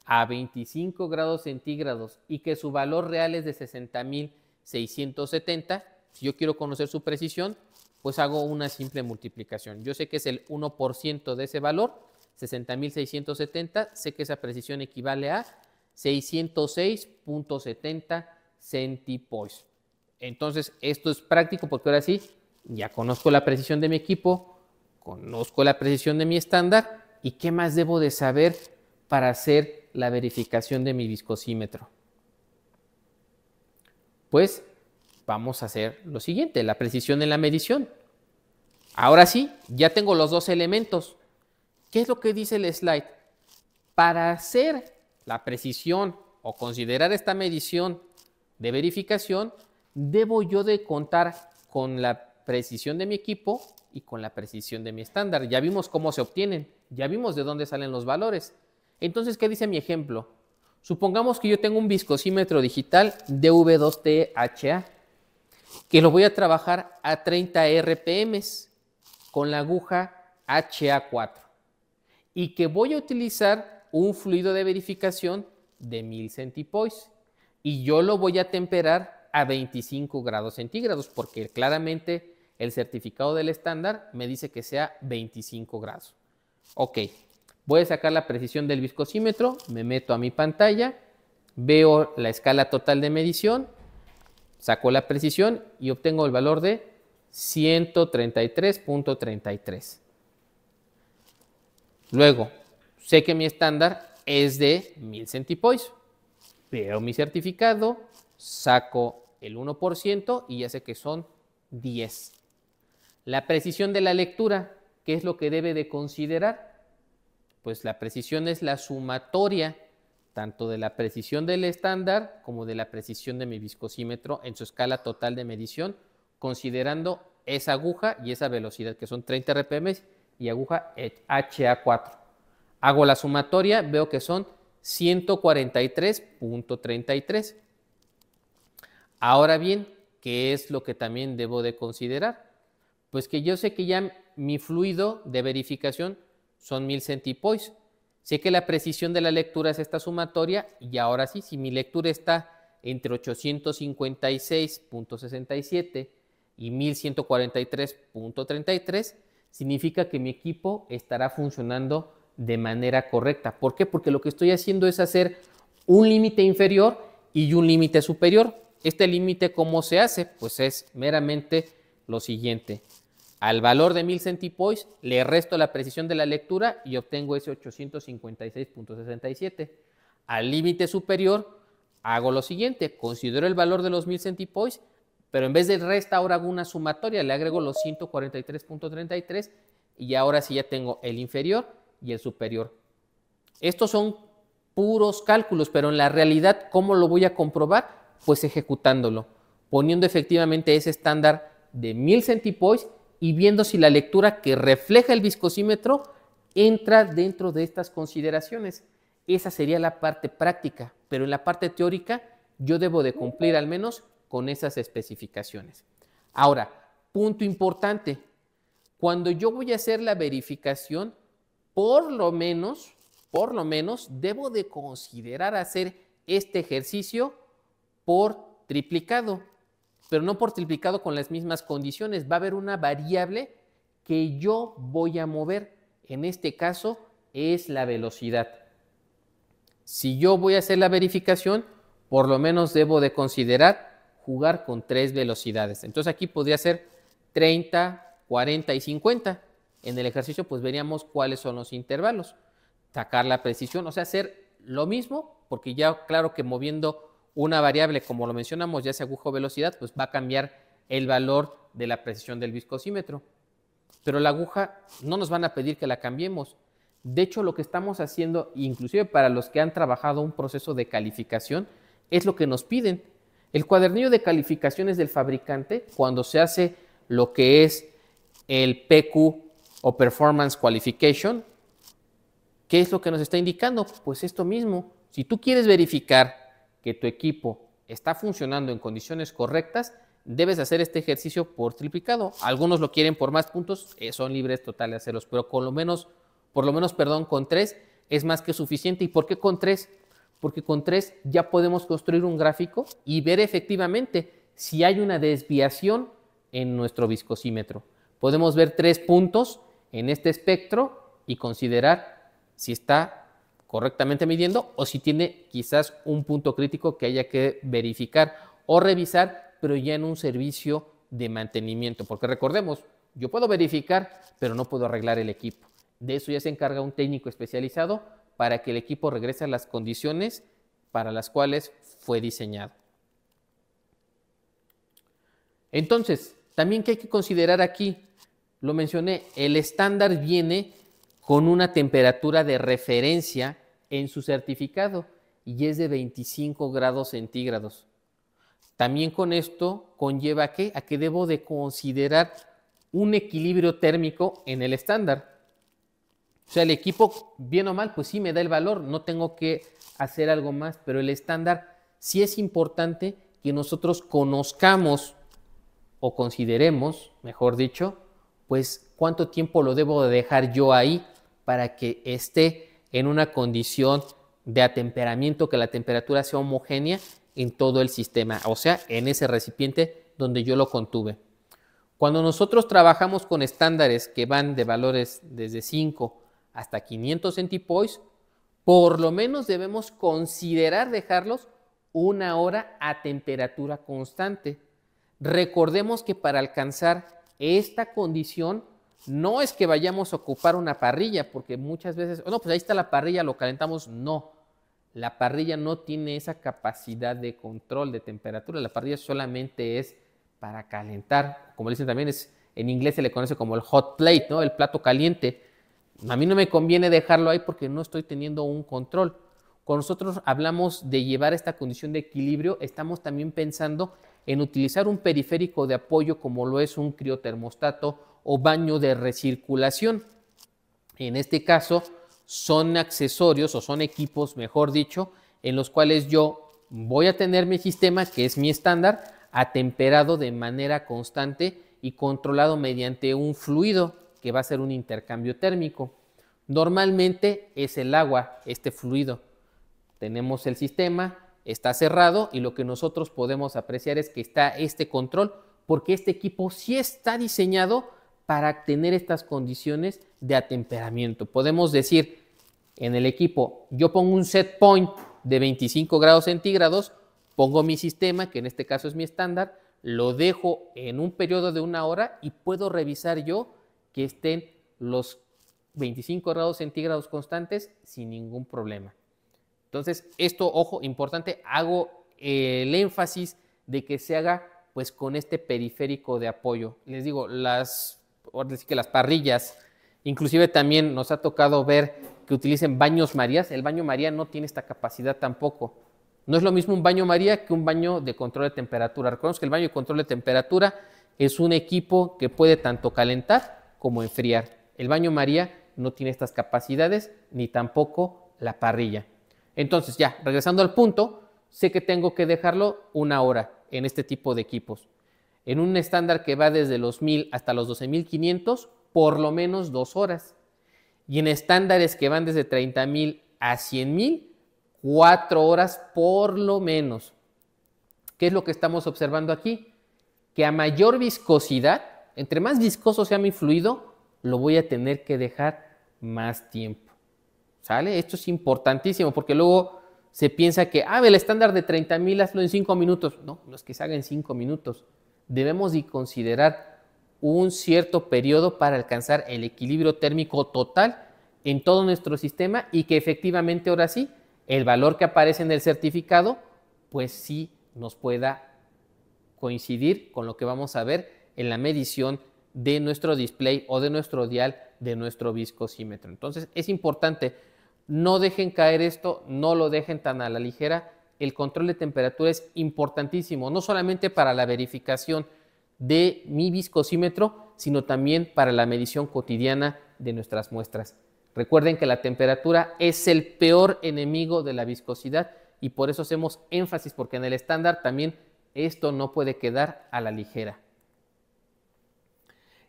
a 25 grados centígrados y que su valor real es de 60,670, si yo quiero conocer su precisión, pues hago una simple multiplicación. Yo sé que es el 1% de ese valor, 60,670, sé que esa precisión equivale a 606.70 centipoise. Entonces, esto es práctico porque ahora sí, ya conozco la precisión de mi equipo, conozco la precisión de mi estándar, y qué más debo de saber para hacer la verificación de mi viscosímetro. Pues vamos a hacer lo siguiente, la precisión en la medición. Ahora sí, ya tengo los dos elementos. ¿Qué es lo que dice el slide? Para hacer la precisión o considerar esta medición de verificación, debo yo de contar con la precisión de mi equipo y con la precisión de mi estándar. Ya vimos cómo se obtienen, ya vimos de dónde salen los valores. Entonces, ¿qué dice mi ejemplo? Supongamos que yo tengo un viscosímetro digital DV2T-HA, que lo voy a trabajar a 30 RPM con la aguja HA4 y que voy a utilizar un fluido de verificación de 1000 centipoise y yo lo voy a temperar a 25 grados centígrados porque claramente el certificado del estándar me dice que sea 25 grados. Ok, voy a sacar la precisión del viscosímetro, me meto a mi pantalla, veo la escala total de medición, saco la precisión y obtengo el valor de 133.33. Luego, sé que mi estándar es de 1000 centipoise. Veo mi certificado, saco el 1% y ya sé que son 10. La precisión de la lectura, ¿qué es lo que debe de considerar? Pues la precisión es la sumatoria tanto de la precisión del estándar como de la precisión de mi viscosímetro en su escala total de medición, considerando esa aguja y esa velocidad, que son 30 RPM y aguja HA4. Hago la sumatoria, veo que son 143.33. Ahora bien, ¿qué es lo que también debo de considerar? Pues que yo sé que ya mi fluido de verificación son 1000 centipoise. Sé que la precisión de la lectura es esta sumatoria y ahora sí, si mi lectura está entre 856.67 y 1143.33, significa que mi equipo estará funcionando de manera correcta. ¿Por qué? Porque lo que estoy haciendo es hacer un límite inferior y un límite superior. Este límite, ¿cómo se hace? Pues es meramente lo siguiente. Al valor de 1000 centipoise le resto la precisión de la lectura y obtengo ese 856.67. Al límite superior hago lo siguiente, considero el valor de los 1000 centipoise, pero en vez de resta ahora hago una sumatoria, le agrego los 143.33 y ahora sí ya tengo el inferior y el superior. Estos son puros cálculos, pero en la realidad, ¿cómo lo voy a comprobar? Pues ejecutándolo, poniendo efectivamente ese estándar de 1000 centipoise y viendo si la lectura que refleja el viscosímetro entra dentro de estas consideraciones. Esa sería la parte práctica, pero en la parte teórica yo debo de cumplir al menos con esas especificaciones. Ahora, punto importante, cuando yo voy a hacer la verificación, por lo menos, debo de considerar hacer este ejercicio por triplicado, pero no por triplicado con las mismas condiciones. Va a haber una variable que yo voy a mover. En este caso es la velocidad. Si yo voy a hacer la verificación, por lo menos debo de considerar jugar con 3 velocidades. Entonces aquí podría ser 30, 40 y 50. En el ejercicio pues veríamos cuáles son los intervalos. Sacar la precisión, o sea, hacer lo mismo, porque ya claro que moviendo una variable, como lo mencionamos, ya sea aguja o velocidad, pues va a cambiar el valor de la precisión del viscosímetro. Pero la aguja no nos van a pedir que la cambiemos. De hecho, lo que estamos haciendo, inclusive para los que han trabajado un proceso de calificación, es lo que nos piden. El cuadernillo de calificaciones del fabricante, cuando se hace lo que es el PQ o Performance Qualification, ¿qué es lo que nos está indicando? Pues esto mismo. Si tú quieres verificar que tu equipo está funcionando en condiciones correctas, debes hacer este ejercicio por triplicado. Algunos lo quieren por más puntos, son libres total de hacerlos, pero por lo menos, con 3 es más que suficiente. ¿Y por qué con 3? Porque con 3 ya podemos construir un gráfico y ver efectivamente si hay una desviación en nuestro viscosímetro. Podemos ver 3 puntos en este espectro y considerar si está correctamente midiendo o si tiene quizás un punto crítico que haya que verificar o revisar, pero ya en un servicio de mantenimiento. Porque recordemos, yo puedo verificar, pero no puedo arreglar el equipo. De eso ya se encarga un técnico especializado para que el equipo regrese a las condiciones para las cuales fue diseñado. Entonces, también que hay que considerar aquí, lo mencioné, el estándar viene con una temperatura de referencia en su certificado y es de 25 grados centígrados. También con esto conlleva ¿a qué? A que debo de considerar un equilibrio térmico en el estándar. O sea, el equipo, bien o mal, pues sí me da el valor, no tengo que hacer algo más, pero el estándar sí es importante que nosotros conozcamos o consideremos, mejor dicho, pues cuánto tiempo lo debo de dejar yo ahí para que esté en una condición de atemperamiento, que la temperatura sea homogénea en todo el sistema, o sea, en ese recipiente donde yo lo contuve. Cuando nosotros trabajamos con estándares que van de valores desde 5 hasta 500 centipoise, por lo menos debemos considerar dejarlos 1 hora a temperatura constante. Recordemos que para alcanzar esta condición no es que vayamos a ocupar una parrilla, porque muchas veces, no, pues ahí está la parrilla, lo calentamos. No, la parrilla no tiene esa capacidad de control de temperatura. La parrilla solamente es para calentar, como dicen también, en inglés se le conoce como el hot plate, ¿no? El plato caliente. A mí no me conviene dejarlo ahí porque no estoy teniendo un control. Cuando nosotros hablamos de llevar esta condición de equilibrio, estamos también pensando en utilizar un periférico de apoyo como lo es un criotermostato o baño de recirculación. En este caso son accesorios o son equipos, mejor dicho, en los cuales yo voy a tener mi sistema, que es mi estándar, atemperado de manera constante y controlado mediante un fluido que va a ser un intercambio térmico. Normalmente es el agua, este fluido. Tenemos el sistema, está cerrado y lo que nosotros podemos apreciar es que está este control porque este equipo sí está diseñado para tener estas condiciones de atemperamiento. Podemos decir, en el equipo, yo pongo un set point de 25 grados centígrados, pongo mi sistema, que en este caso es mi estándar, lo dejo en un periodo de 1 hora y puedo revisar yo que estén los 25 grados centígrados constantes sin ningún problema. Entonces, esto, ojo, importante, hago el énfasis de que se haga pues con este periférico de apoyo. Les digo, las parrillas, inclusive también nos ha tocado ver que utilicen baños Marías. El baño María no tiene esta capacidad tampoco. No es lo mismo un baño María que un baño de control de temperatura. Recordemos que el baño de control de temperatura es un equipo que puede tanto calentar como enfriar. El baño María no tiene estas capacidades, ni tampoco la parrilla. Entonces, ya, regresando al punto, sé que tengo que dejarlo 1 hora en este tipo de equipos. En un estándar que va desde los 1000 hasta los 12500, por lo menos 2 horas. Y en estándares que van desde 30000 a 100000, 4 horas por lo menos. ¿Qué es lo que estamos observando aquí? Que a mayor viscosidad, entre más viscoso sea mi fluido, lo voy a tener que dejar más tiempo. ¿Sale? Esto es importantísimo porque luego se piensa que, el estándar de 30000 hazlo en 5 minutos. No, no es que se haga en 5 minutos. Debemos de considerar un cierto periodo para alcanzar el equilibrio térmico total en todo nuestro sistema y que efectivamente ahora sí, el valor que aparece en el certificado, pues sí nos pueda coincidir con lo que vamos a ver en la medición de nuestro display o de nuestro dial de nuestro viscosímetro. Entonces es importante, no dejen caer esto, no lo dejen tan a la ligera. El control de temperatura es importantísimo, no solamente para la verificación de mi viscosímetro, sino también para la medición cotidiana de nuestras muestras. Recuerden que la temperatura es el peor enemigo de la viscosidad y por eso hacemos énfasis, porque en el estándar también esto no puede quedar a la ligera.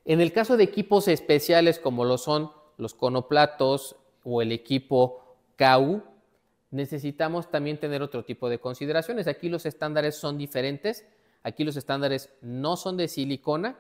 En el caso de equipos especiales como lo son los conoplatos o el equipo KU, necesitamos también tener otro tipo de consideraciones. Aquí los estándares son diferentes. Aquí los estándares no son de silicona.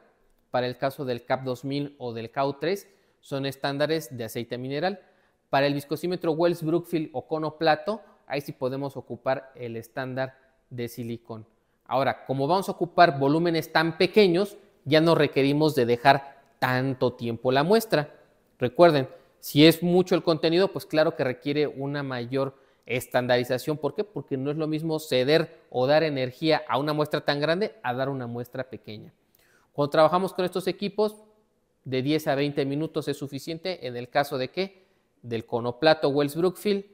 Para el caso del CAP 2000 o del KU3 son estándares de aceite mineral. Para el viscosímetro Wells Brookfield o conoplato, ahí sí podemos ocupar el estándar de silicón. Ahora, como vamos a ocupar volúmenes tan pequeños, ya no requerimos de dejar tanto tiempo la muestra. Recuerden, si es mucho el contenido, pues claro que requiere una mayor estandarización. ¿Por qué? Porque no es lo mismo ceder o dar energía a una muestra tan grande a dar una muestra pequeña. Cuando trabajamos con estos equipos, de 10 a 20 minutos es suficiente. En el caso de ¿qué? Del conoplato Wells Brookfield,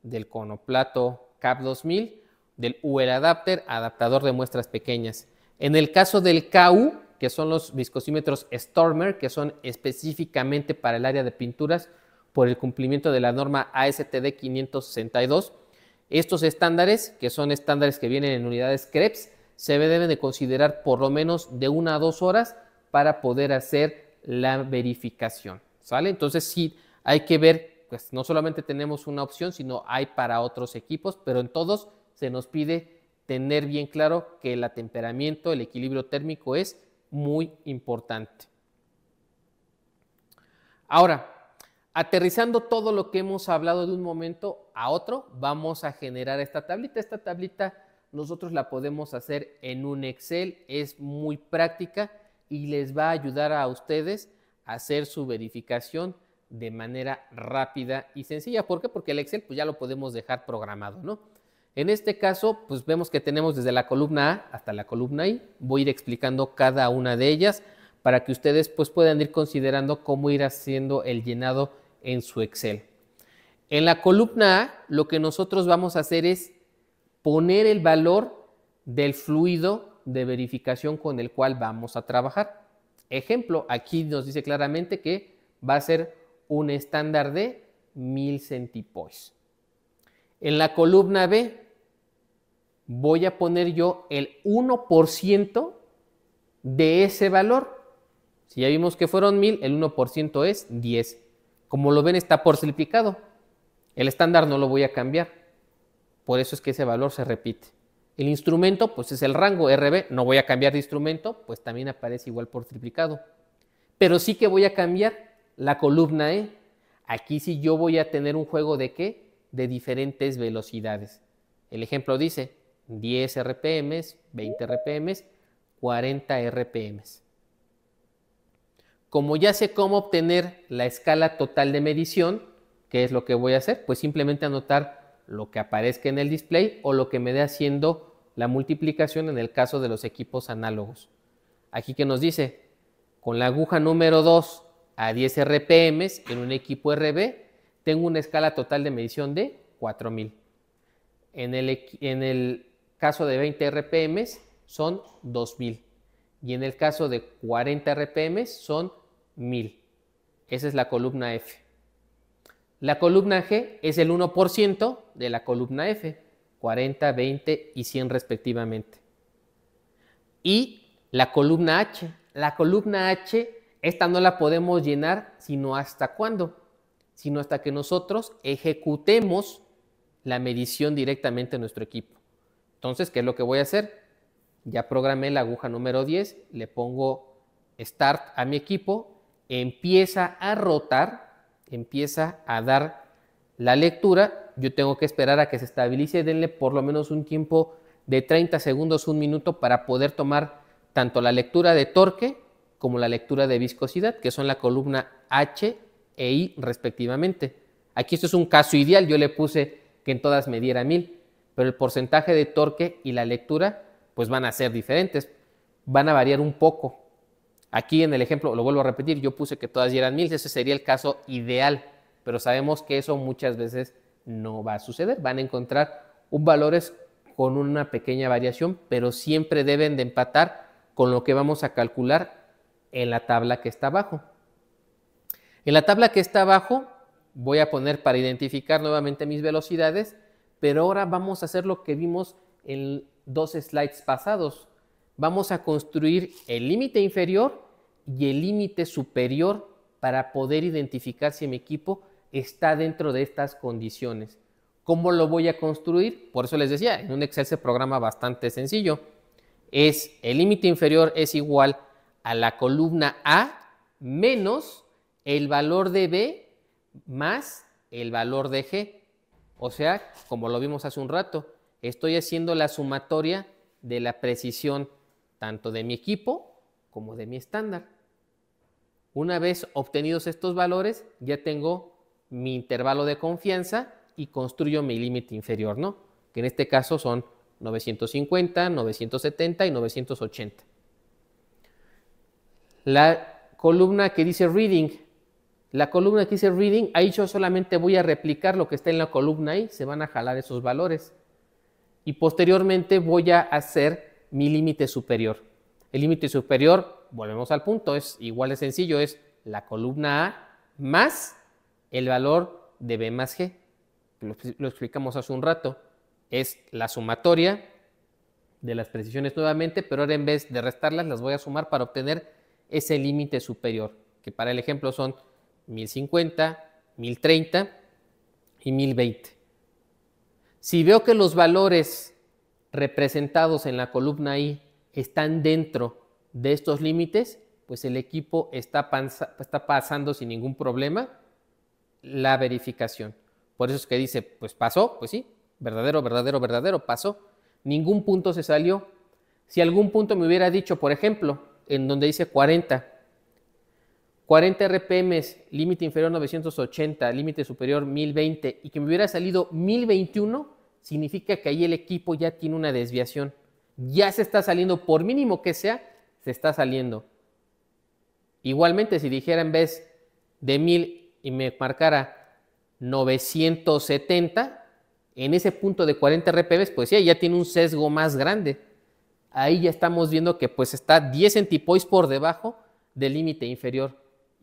del conoplato CAP 2000, del UL Adapter, adaptador de muestras pequeñas. En el caso del KU, que son los viscosímetros Stormer, que son específicamente para el área de pinturas por el cumplimiento de la norma ASTD 562. Estos estándares, que son estándares que vienen en unidades Krebs, se deben de considerar por lo menos de 1 a 2 horas para poder hacer la verificación, ¿sale? Entonces sí hay que ver, pues no solamente tenemos una opción, sino hay para otros equipos, pero en todos se nos pide tener bien claro que el atemperamiento, el equilibrio térmico es muy importante. Ahora, aterrizando todo lo que hemos hablado de un momento a otro, vamos a generar esta tablita. Esta tablita nosotros la podemos hacer en un Excel, es muy práctica y les va a ayudar a ustedes a hacer su verificación de manera rápida y sencilla. ¿Por qué? Porque el Excel pues ya lo podemos dejar programado, ¿no? En este caso, pues vemos que tenemos desde la columna A hasta la columna I. Voy a ir explicando cada una de ellas para que ustedes pues puedan ir considerando cómo ir haciendo el llenado en su Excel. En la columna A, lo que nosotros vamos a hacer es poner el valor del fluido de verificación con el cual vamos a trabajar. Ejemplo, aquí nos dice claramente que va a ser un estándar de 1000 centipoise. En la columna B voy a poner yo el 1% de ese valor. Si ya vimos que fueron 1000, el 1% es 10. Como lo ven, está por triplicado. El estándar no lo voy a cambiar. Por eso es que ese valor se repite. El instrumento, pues es el rango RB. No voy a cambiar de instrumento, pues también aparece igual por triplicado. Pero sí que voy a cambiar la columna E. Aquí sí yo voy a tener un juego de ¿qué? De diferentes velocidades. El ejemplo dice 10 RPM, 20 RPM, 40 RPM. Como ya sé cómo obtener la escala total de medición, ¿qué es lo que voy a hacer? Pues simplemente anotar lo que aparezca en el display o lo que me dé haciendo la multiplicación en el caso de los equipos análogos. Aquí que nos dice, con la aguja número 2 a 10 RPM en un equipo RB, tengo una escala total de medición de 4000. En el caso de 20 RPM son 2000. Y en el caso de 40 RPM son 1000. Esa es la columna F. La columna G es el 1% de la columna F, 40, 20 y 100 respectivamente. Y la columna H. La columna H, esta no la podemos llenar sino hasta cuándo, sino hasta que nosotros ejecutemos la medición directamente en nuestro equipo. Entonces, ¿qué es lo que voy a hacer? Ya programé la aguja número 10, le pongo Start a mi equipo, empieza a rotar, empieza a dar la lectura. Yo tengo que esperar a que se estabilice, denle por lo menos un tiempo de 30 segundos, un minuto para poder tomar tanto la lectura de torque como la lectura de viscosidad, que son la columna H e I respectivamente. Aquí esto es un caso ideal, yo le puse que en todas me diera 1000, pero el porcentaje de torque y la lectura pues van a ser diferentes, van a variar un poco. Aquí en el ejemplo, lo vuelvo a repetir, yo puse que todas dieran 1000, ese sería el caso ideal, pero sabemos que eso muchas veces no va a suceder, van a encontrar valores con una pequeña variación, pero siempre deben de empatar con lo que vamos a calcular en la tabla que está abajo. En la tabla que está abajo voy a poner para identificar nuevamente mis velocidades, pero ahora vamos a hacer lo que vimos en 2 slides pasados. Vamos a construir el límite inferior y el límite superior para poder identificar si mi equipo está dentro de estas condiciones. ¿Cómo lo voy a construir? Por eso les decía, en un Excel se programa bastante sencillo. El límite inferior es igual a la columna A menos el valor de B más el valor de G. O sea, como lo vimos hace un rato, estoy haciendo la sumatoria de la precisión tanto de mi equipo como de mi estándar. Una vez obtenidos estos valores, ya tengo mi intervalo de confianza y construyo mi límite inferior, ¿no? Que en este caso son 950, 970 y 980. La columna que dice Reading, ahí yo solamente voy a replicar lo que está en la columna ahí, se van a jalar esos valores. Y posteriormente voy a hacer mi límite superior. El límite superior volvemos al punto, es igual de sencillo, es la columna A más el valor de B más G. Lo explicamos hace un rato. Es la sumatoria de las precisiones nuevamente, pero ahora en vez de restarlas, las voy a sumar para obtener ese límite superior, que para el ejemplo son 1050, 1030 y 1020. Si veo que los valores representados en la columna I están dentro de estos límites, pues el equipo está pasando sin ningún problema la verificación. Por eso es que dice, pues pasó, pues sí, verdadero, verdadero, verdadero, pasó. Ningún punto se salió. Si algún punto me hubiera dicho, por ejemplo, en donde dice 40 RPM, límite inferior 980, límite superior 1020, y que me hubiera salido 1021, significa que ahí el equipo ya tiene una desviación. Ya se está saliendo, por mínimo que sea, se está saliendo. Igualmente, si dijera en vez de 1000 y me marcara 970, en ese punto de 40 RPM, pues sí, ya tiene un sesgo más grande. Ahí ya estamos viendo que pues está 10 centipoise por debajo del límite inferior.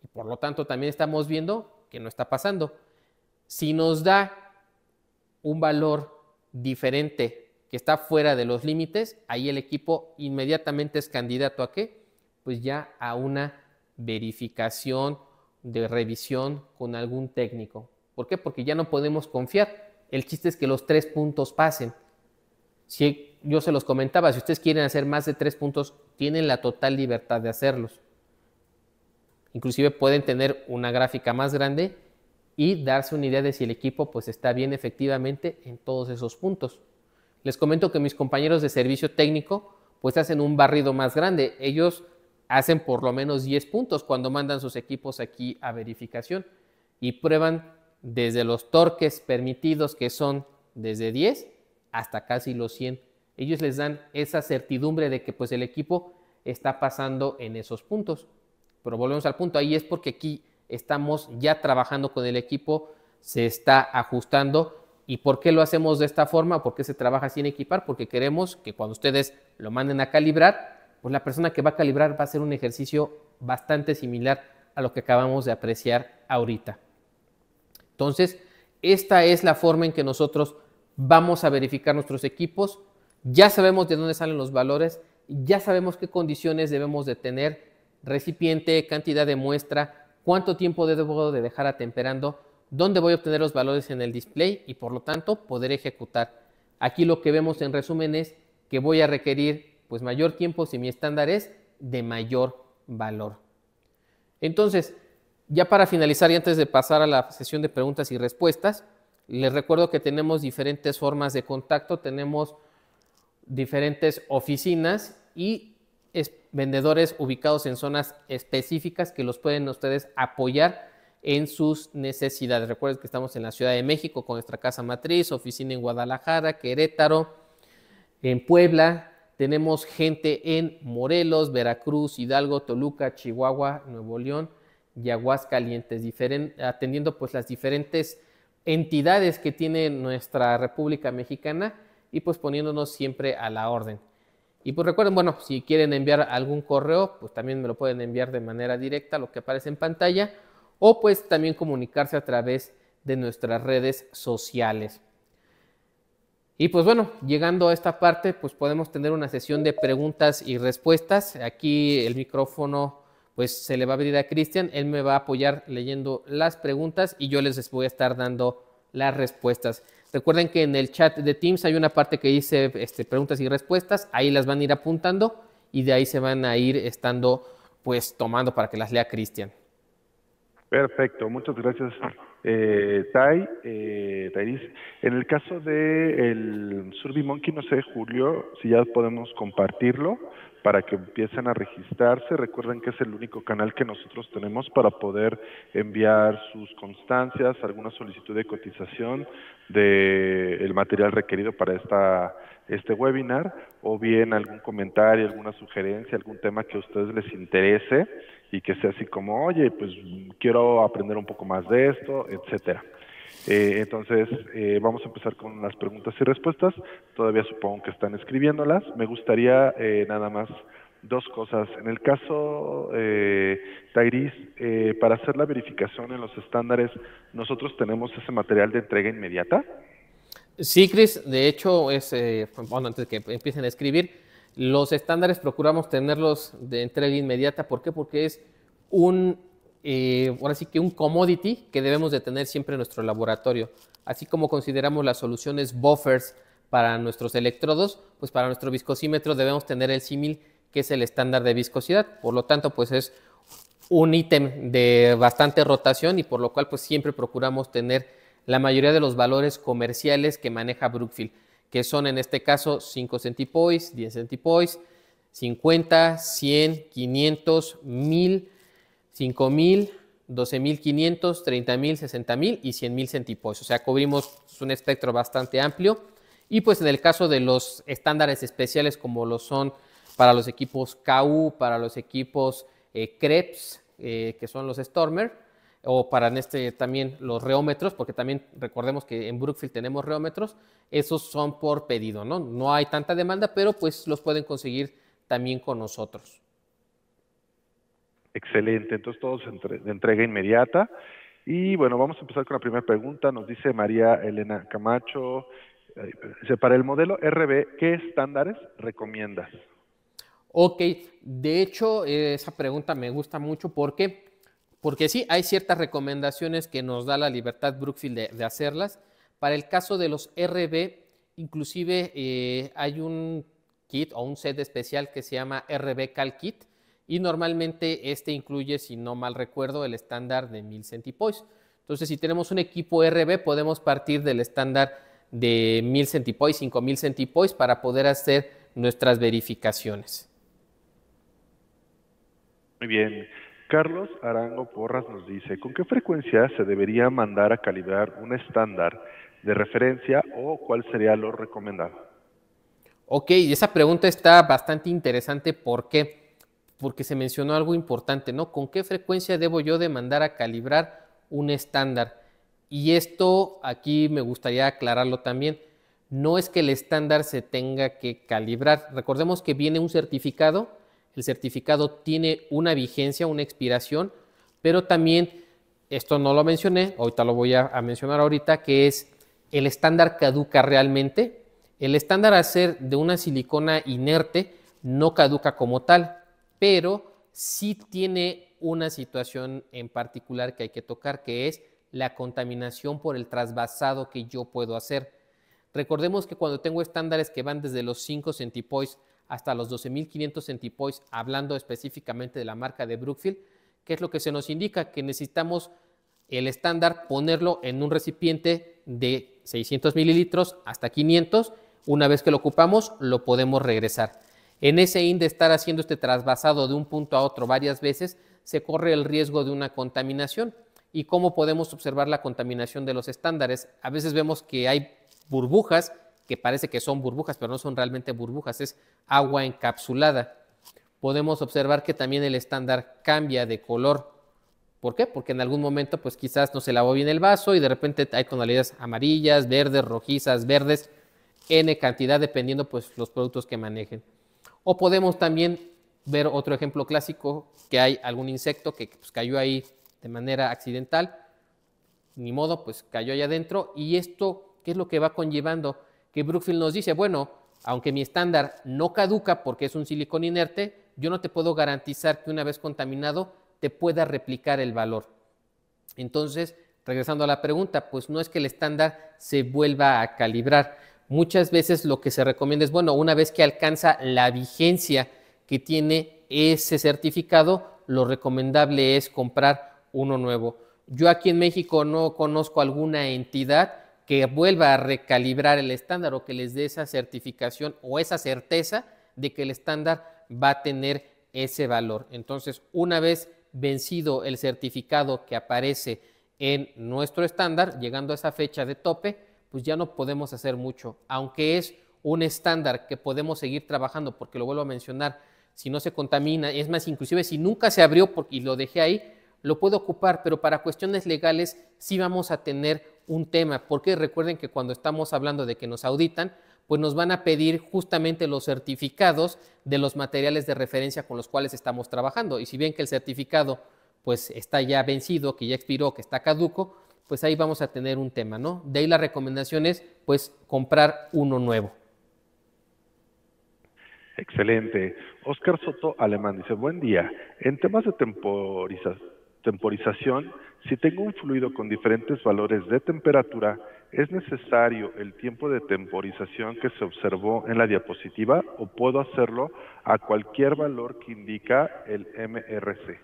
Y por lo tanto también estamos viendo que no está pasando. Si nos da un valor diferente que está fuera de los límites, ahí el equipo inmediatamente es candidato ¿a qué? Pues ya a una verificación de revisión con algún técnico. ¿Por qué? Porque ya no podemos confiar. El chiste es que los 3 puntos pasen. Si yo se los comentaba, si ustedes quieren hacer más de 3 puntos, tienen la total libertad de hacerlos. Inclusive pueden tener una gráfica más grande y darse una idea de si el equipo pues está bien efectivamente en todos esos puntos. Les comento que mis compañeros de servicio técnico pues hacen un barrido más grande. Ellos hacen por lo menos 10 puntos cuando mandan sus equipos aquí a verificación y prueban desde los torques permitidos, que son desde 10 hasta casi los 100. Ellos les dan esa certidumbre de que pues el equipo está pasando en esos puntos. Pero volvemos al punto, ahí es porque aquí estamos ya trabajando con el equipo, se está ajustando. ¿Y por qué lo hacemos de esta forma? ¿Por qué se trabaja sin equipar? Porque queremos que cuando ustedes lo manden a calibrar, pues la persona que va a calibrar va a hacer un ejercicio bastante similar a lo que acabamos de apreciar ahorita. Entonces, esta es la forma en que nosotros vamos a verificar nuestros equipos. Ya sabemos de dónde salen los valores, ya sabemos qué condiciones debemos de tener, recipiente, cantidad de muestra, cuánto tiempo debo de dejar atemperando, dónde voy a obtener los valores en el display y por lo tanto poder ejecutar. Aquí lo que vemos en resumen es que voy a requerir pues mayor tiempo si mi estándar es de mayor valor. Entonces, ya para finalizar y antes de pasar a la sesión de preguntas y respuestas, les recuerdo que tenemos diferentes formas de contacto, tenemos diferentes oficinas y vendedores ubicados en zonas específicas que los pueden ustedes apoyar en sus necesidades. Recuerden que estamos en la Ciudad de México con nuestra casa matriz, oficina en Guadalajara, Querétaro, en Puebla. Tenemos gente en Morelos, Veracruz, Hidalgo, Toluca, Chihuahua, Nuevo León y Aguascalientes, atendiendo pues las diferentes entidades que tiene nuestra República Mexicana y pues poniéndonos siempre a la orden. Y pues recuerden, bueno, si quieren enviar algún correo, pues también me lo pueden enviar de manera directa, lo que aparece en pantalla, o pues también comunicarse a través de nuestras redes sociales. Y pues bueno, llegando a esta parte, pues podemos tener una sesión de preguntas y respuestas. Aquí el micrófono pues se le va a abrir a Cristian, él me va a apoyar leyendo las preguntas y yo les voy a estar dando las respuestas. Recuerden que en el chat de Teams hay una parte que dice preguntas y respuestas, ahí las van a ir apuntando y de ahí se van a ir estando pues tomando para que las lea Cristian.
Perfecto, muchas gracias Tairis. En el caso del SurveyMonkey, no sé, Julio, si ya podemos compartirlo para que empiecen a registrarse. Recuerden que es el único canal que nosotros tenemos para poder enviar sus constancias, alguna solicitud de cotización del material requerido para este webinar, o bien algún comentario, alguna sugerencia, algún tema que a ustedes les interese y que sea así como, oye, pues quiero aprender un poco más de esto, etcétera. Entonces, vamos a empezar con las preguntas y respuestas. Todavía supongo que están escribiéndolas. Me gustaría nada más dos cosas. En el caso, Tairis, para hacer la verificación en los estándares, ¿nosotros tenemos ese material de entrega inmediata?
Sí, Chris, de hecho, bueno, antes de que empiecen a escribir, los estándares procuramos tenerlos de entrega inmediata. ¿Por qué? Porque es ahora sí que un commodity que debemos de tener siempre en nuestro laboratorio. Así como consideramos las soluciones buffers para nuestros electrodos, pues para nuestro viscosímetro debemos tener el símil, que es el estándar de viscosidad. Por lo tanto, pues es un ítem de bastante rotación y por lo cual pues siempre procuramos tener la mayoría de los valores comerciales que maneja Brookfield, que son en este caso 5 centipoise, 10 centipoise, 50, 100, 500, 1000, 5000, 12500, 30000, 60000 y 100,000 centipoise. O sea, cubrimos un espectro bastante amplio. Y pues en el caso de los estándares especiales como lo son para los equipos KU, para los equipos Krebs, que son los Stormer, o para también los reómetros, porque también recordemos que en Brookfield tenemos reómetros, esos son por pedido, ¿no? No hay tanta demanda, pero pues los pueden conseguir también con nosotros.
Excelente, entonces todos de entrega inmediata. Y bueno, vamos a empezar con la primera pregunta. Nos dice María Elena Camacho, para el modelo RB, ¿qué estándares recomiendas?
Ok, de hecho, esa pregunta me gusta mucho porque sí, hay ciertas recomendaciones que nos da la libertad Brookfield de hacerlas. Para el caso de los RB, inclusive hay un kit o un set especial que se llama RB Cal Kit y normalmente este incluye, si no mal recuerdo, el estándar de 1000 centipoise. Entonces, si tenemos un equipo RB, podemos partir del estándar de 1000 centipoise, 5000 centipoise para poder hacer nuestras verificaciones.
Muy bien. Carlos Arango Porras nos dice, ¿con qué frecuencia se debería mandar a calibrar un estándar de referencia o cuál sería lo recomendado?
Ok, esa pregunta está bastante interesante. ¿Por qué? Porque se mencionó algo importante, ¿no? ¿Con qué frecuencia debo yo de mandar a calibrar un estándar? Y esto aquí me gustaría aclararlo también. No es que el estándar se tenga que calibrar. Recordemos que viene un certificado. El certificado tiene una vigencia, una expiración, pero también, esto no lo mencioné, ahorita lo voy a mencionar ahorita, que es el estándar caduca realmente. El estándar a ser de una silicona inerte no caduca como tal, pero sí tiene una situación en particular que hay que tocar, que es la contaminación por el trasvasado que yo puedo hacer. Recordemos que cuando tengo estándares que van desde los 5 centipoise hasta los 12,500 centipoise, hablando específicamente de la marca de Brookfield, ¿qué es lo que se nos indica? Que necesitamos el estándar ponerlo en un recipiente de 600 mililitros hasta 500. Una vez que lo ocupamos, lo podemos regresar. En ese in de estar haciendo este trasvasado de un punto a otro varias veces, se corre el riesgo de una contaminación. ¿Y cómo podemos observar la contaminación de los estándares? A veces vemos que hay burbujas que parece que son burbujas, pero no son realmente burbujas, es agua encapsulada. Podemos observar que también el estándar cambia de color. ¿Por qué? Porque en algún momento pues quizás no se lavó bien el vaso y de repente hay tonalidades amarillas, verdes, rojizas, verdes, N cantidad dependiendo pues los productos que manejen. O podemos también ver otro ejemplo clásico, que hay algún insecto que pues, cayó ahí de manera accidental, ni modo, pues cayó ahí adentro. Y esto, ¿qué es lo que va conllevando? Que Brookfield nos dice, bueno, aunque mi estándar no caduca porque es un silicón inerte, yo no te puedo garantizar que una vez contaminado te pueda replicar el valor. Entonces, regresando a la pregunta, pues no es que el estándar se vuelva a calibrar. Muchas veces lo que se recomienda es, bueno, una vez que alcanza la vigencia que tiene ese certificado, lo recomendable es comprar uno nuevo. Yo aquí en México no conozco alguna entidad que vuelva a recalibrar el estándar o que les dé esa certificación o esa certeza de que el estándar va a tener ese valor. Entonces, una vez vencido el certificado que aparece en nuestro estándar, llegando a esa fecha de tope, pues ya no podemos hacer mucho. Aunque es un estándar que podemos seguir trabajando, porque lo vuelvo a mencionar, si no se contamina, es más, inclusive si nunca se abrió y lo dejé ahí, lo puedo ocupar, pero para cuestiones legales sí vamos a tener un tema, porque recuerden que cuando estamos hablando de que nos auditan, pues nos van a pedir justamente los certificados de los materiales de referencia con los cuales estamos trabajando. Y si bien que el certificado pues está ya vencido, que ya expiró, que está caduco, pues ahí vamos a tener un tema, ¿no? De ahí la recomendación es pues comprar uno nuevo.
Excelente. Oscar Soto Alemán dice, buen día. En temas de temporización, si tengo un fluido con diferentes valores de temperatura, ¿es necesario el tiempo de temporización que se observó en la diapositiva o puedo hacerlo a cualquier valor que indica el MRC?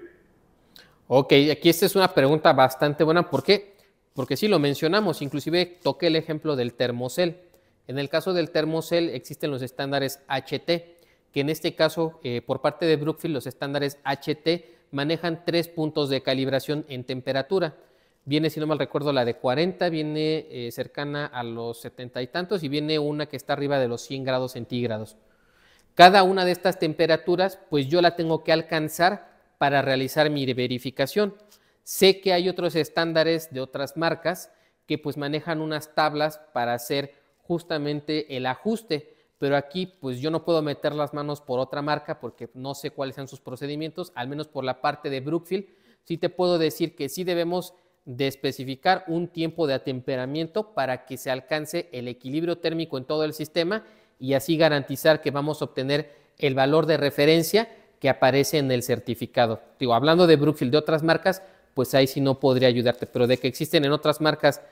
Ok, aquí esta es una pregunta bastante buena. ¿Por qué? Porque sí lo mencionamos, inclusive toqué el ejemplo del termocel. En el caso del termocel existen los estándares HT, que en este caso, por parte de Brookfield, los estándares HT manejan 3 puntos de calibración en temperatura. Viene, si no mal recuerdo, la de 40, viene cercana a los 70 y tantos, y viene una que está arriba de los 100 grados centígrados. Cada una de estas temperaturas, pues yo la tengo que alcanzar para realizar mi verificación. Sé que hay otros estándares de otras marcas que pues manejan unas tablas para hacer justamente el ajuste, pero aquí pues yo no puedo meter las manos por otra marca porque no sé cuáles sean sus procedimientos. Al menos por la parte de Brookfield sí te puedo decir que sí debemos de especificar un tiempo de atemperamiento para que se alcance el equilibrio térmico en todo el sistema y así garantizar que vamos a obtener el valor de referencia que aparece en el certificado. Digo, hablando de Brookfield, de otras marcas, pues ahí sí no podría ayudarte, pero de que existen en otras marcas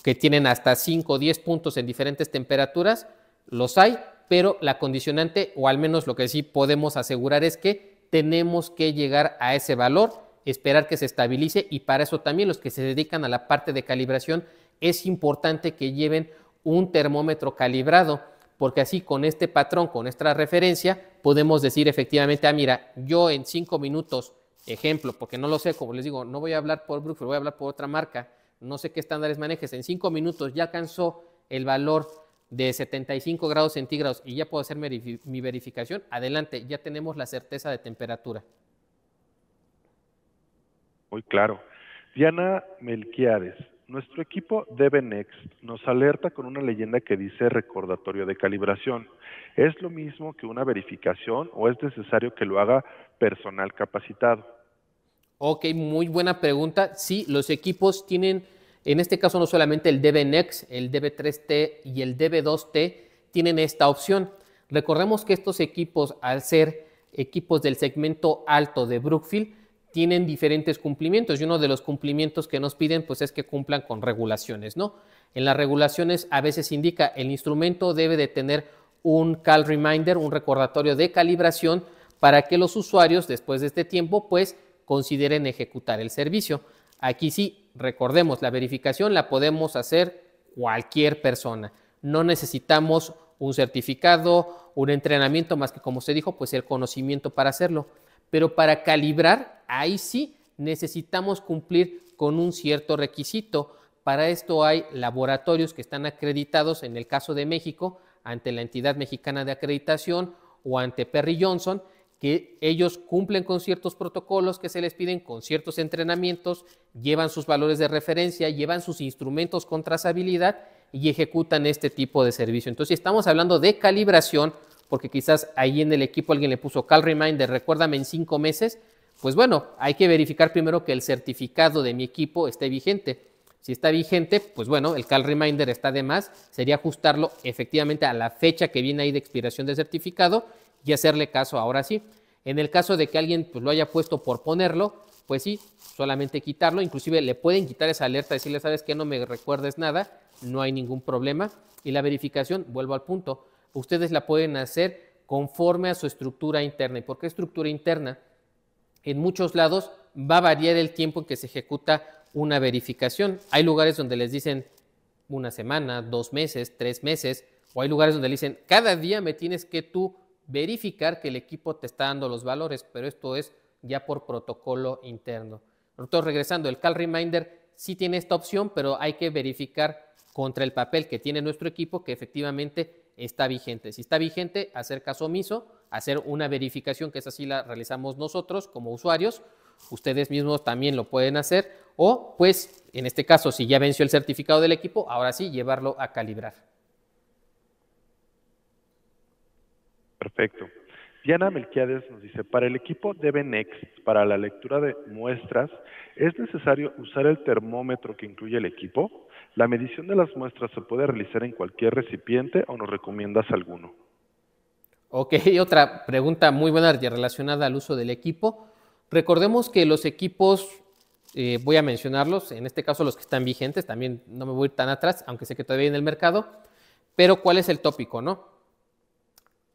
que tienen hasta 5 o 10 puntos en diferentes temperaturas, los hay, pero la condicionante, o al menos lo que sí podemos asegurar, es que tenemos que llegar a ese valor, esperar que se estabilice, y para eso también los que se dedican a la parte de calibración es importante que lleven un termómetro calibrado, porque así con este patrón, con esta referencia, podemos decir efectivamente, mira, yo en 5 minutos, ejemplo, porque no lo sé, como les digo, no voy a hablar por Brookfield, voy a hablar por otra marca, no sé qué estándares manejes, en 5 minutos ya alcanzó el valor de 75 grados centígrados y ya puedo hacer mi verificación, adelante, ya tenemos la certeza de temperatura.
Muy claro. Diana Melquiades, nuestro equipo DBNext nos alerta con una leyenda que dice recordatorio de calibración. ¿Es lo mismo que una verificación o es necesario que lo haga personal capacitado?
Ok, muy buena pregunta. Sí, los equipos tienen, en este caso no solamente el DBNext, el DB3T y el DB2T tienen esta opción. Recordemos que estos equipos, al ser equipos del segmento alto de Brookfield, tienen diferentes cumplimientos y uno de los cumplimientos que nos piden pues es que cumplan con regulaciones, ¿no? En las regulaciones a veces indica el instrumento debe de tener un call reminder, un recordatorio de calibración para que los usuarios después de este tiempo pues consideren ejecutar el servicio. Aquí sí, recordemos, la verificación la podemos hacer cualquier persona. No necesitamos un certificado, un entrenamiento, más que como se dijo, pues el conocimiento para hacerlo. Pero para calibrar, ahí sí necesitamos cumplir con un cierto requisito. Para esto hay laboratorios que están acreditados, en el caso de México, ante la entidad mexicana de acreditación o ante Perry Johnson, que ellos cumplen con ciertos protocolos que se les piden, con ciertos entrenamientos, llevan sus valores de referencia, llevan sus instrumentos con trazabilidad y ejecutan este tipo de servicio. Entonces, estamos hablando de calibración, porque quizás ahí en el equipo alguien le puso call reminder, recuérdame en 5 meses, pues bueno, hay que verificar primero que el certificado de mi equipo esté vigente. Si está vigente, pues bueno, el call reminder está de más, sería ajustarlo efectivamente a la fecha que viene ahí de expiración del certificado y hacerle caso ahora sí. En el caso de que alguien pues, lo haya puesto por ponerlo, pues sí, solamente quitarlo, inclusive le pueden quitar esa alerta, decirle, sabes que no me recuerdes nada, no hay ningún problema. Y la verificación, vuelvo al punto, ustedes la pueden hacer conforme a su estructura interna. ¿Y por qué estructura interna? En muchos lados va a variar el tiempo en que se ejecuta una verificación. Hay lugares donde les dicen una semana, 2 meses, 3 meses, o hay lugares donde le dicen, cada día me tienes que tú verificar que el equipo te está dando los valores, pero esto es ya por protocolo interno. Entonces, regresando, el call reminder sí tiene esta opción, pero hay que verificar contra el papel que tiene nuestro equipo que efectivamente está vigente. Si está vigente, hacer caso omiso, hacer una verificación, que esa sí la realizamos nosotros como usuarios, ustedes mismos también lo pueden hacer, o pues en este caso, si ya venció el certificado del equipo, ahora sí llevarlo a calibrar.
Perfecto. Diana Melquiades nos dice, para el equipo DB-Next, para la lectura de muestras, ¿es necesario usar el termómetro que incluye el equipo? ¿La medición de las muestras se puede realizar en cualquier recipiente o nos recomiendas alguno?
Ok, otra pregunta muy buena relacionada al uso del equipo. Recordemos que los equipos, voy a mencionarlos, en este caso los que están vigentes, también no me voy a ir tan atrás, aunque sé que todavía hay en el mercado, pero ¿cuál es el tópico, no?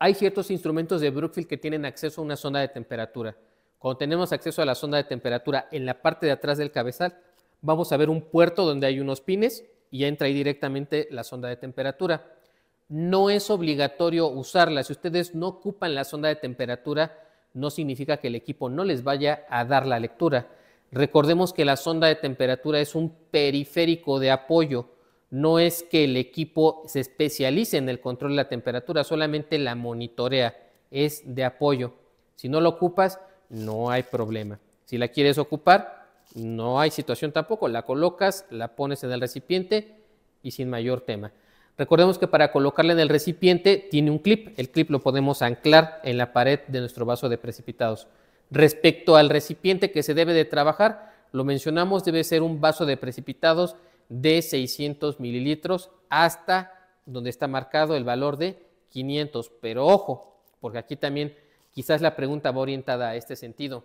Hay ciertos instrumentos de Brookfield que tienen acceso a una sonda de temperatura. Cuando tenemos acceso a la sonda de temperatura en la parte de atrás del cabezal, vamos a ver un puerto donde hay unos pines y entra ahí directamente la sonda de temperatura. No es obligatorio usarla. Si ustedes no ocupan la sonda de temperatura, no significa que el equipo no les vaya a dar la lectura. Recordemos que la sonda de temperatura es un periférico de apoyo. No es que el equipo se especialice en el control de la temperatura, solamente la monitorea, es de apoyo. Si no lo ocupas, no hay problema. Si la quieres ocupar, no hay situación tampoco. La colocas, la pones en el recipiente y sin mayor tema. Recordemos que para colocarla en el recipiente tiene un clip. El clip lo podemos anclar en la pared de nuestro vaso de precipitados. Respecto al recipiente que se debe de trabajar, lo mencionamos, debe ser un vaso de precipitados de 600 mililitros hasta donde está marcado el valor de 500. Pero ojo, porque aquí también quizás la pregunta va orientada a este sentido.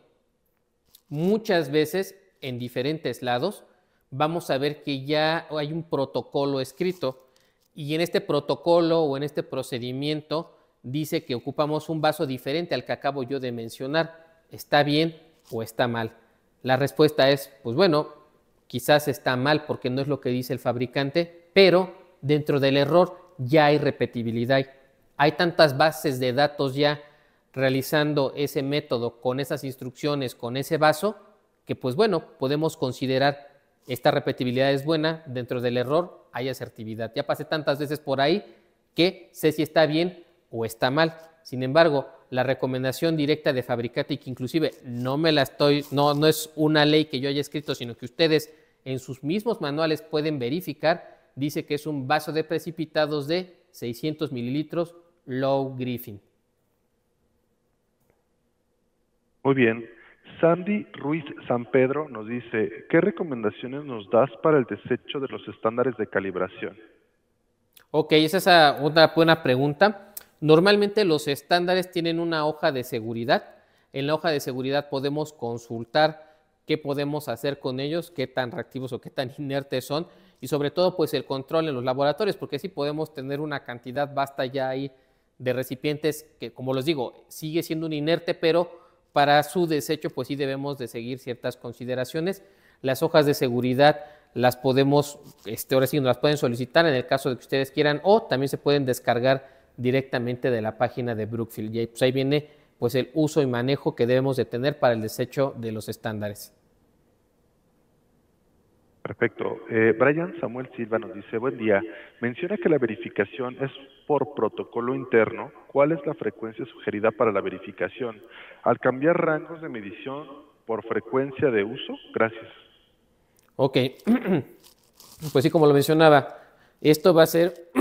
Muchas veces en diferentes lados vamos a ver que ya hay un protocolo escrito y en este protocolo o en este procedimiento dice que ocupamos un vaso diferente al que acabo yo de mencionar. ¿Está bien o está mal? La respuesta es, pues bueno, quizás está mal porque no es lo que dice el fabricante, pero dentro del error ya hay repetibilidad. Hay tantas bases de datos ya realizando ese método con esas instrucciones, con ese vaso, que pues bueno, podemos considerar esta repetibilidad es buena, dentro del error hay asertividad. Ya pasé tantas veces por ahí que sé si está bien o está mal. Sin embargo, la recomendación directa de fabricante, y que inclusive no es una ley que yo haya escrito, sino que ustedes en sus mismos manuales pueden verificar, dice que es un vaso de precipitados de 600 mililitros Low Griffin.
Muy bien. Sandy Ruiz San Pedro nos dice, ¿qué recomendaciones nos das para el desecho de los estándares de calibración?
Ok, esa es una buena pregunta. Normalmente los estándares tienen una hoja de seguridad. En la hoja de seguridad podemos consultar qué podemos hacer con ellos, qué tan reactivos o qué tan inertes son y sobre todo pues el control en los laboratorios, porque sí podemos tener una cantidad vasta ya ahí de recipientes que, como les digo, sigue siendo un inerte, pero para su desecho pues sí debemos de seguir ciertas consideraciones. Las hojas de seguridad las podemos, ahora sí nos las pueden solicitar en el caso de que ustedes quieran, o también se pueden descargar directamente de la página de Brookfield. Y pues ahí viene pues el uso y manejo que debemos de tener para el desecho de los estándares.
Perfecto. Brian Samuel Silva nos dice, buen día, menciona que la verificación es por protocolo interno. ¿Cuál es la frecuencia sugerida para la verificación? Al cambiar rangos de medición por frecuencia de uso, gracias.
Ok, pues sí, como lo mencionaba, esto va a ser,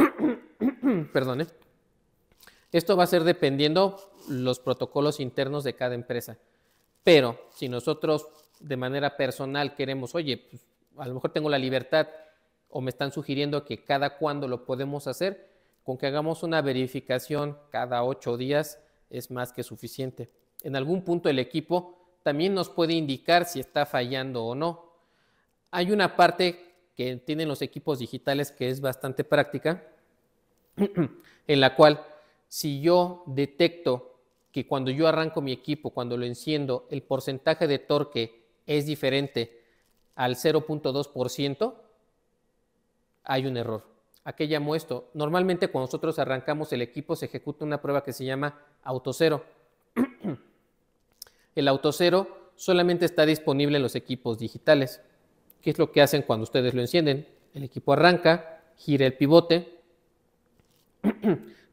perdón, esto va a ser dependiendo los protocolos internos de cada empresa. Pero si nosotros de manera personal queremos, oye, pues, a lo mejor tengo la libertad o me están sugiriendo que cada cuándo lo podemos hacer, con que hagamos una verificación cada 8 días es más que suficiente. En algún punto el equipo también nos puede indicar si está fallando o no. Hay una parte que tienen los equipos digitales que es bastante práctica, en la cual si yo detecto que cuando yo arranco mi equipo, cuando lo enciendo, el porcentaje de torque es diferente al 0.2%, hay un error. ¿A qué llamo esto? Normalmente cuando nosotros arrancamos el equipo se ejecuta una prueba que se llama autocero. El autocero solamente está disponible en los equipos digitales. ¿Qué es lo que hacen cuando ustedes lo encienden? El equipo arranca, gira el pivote,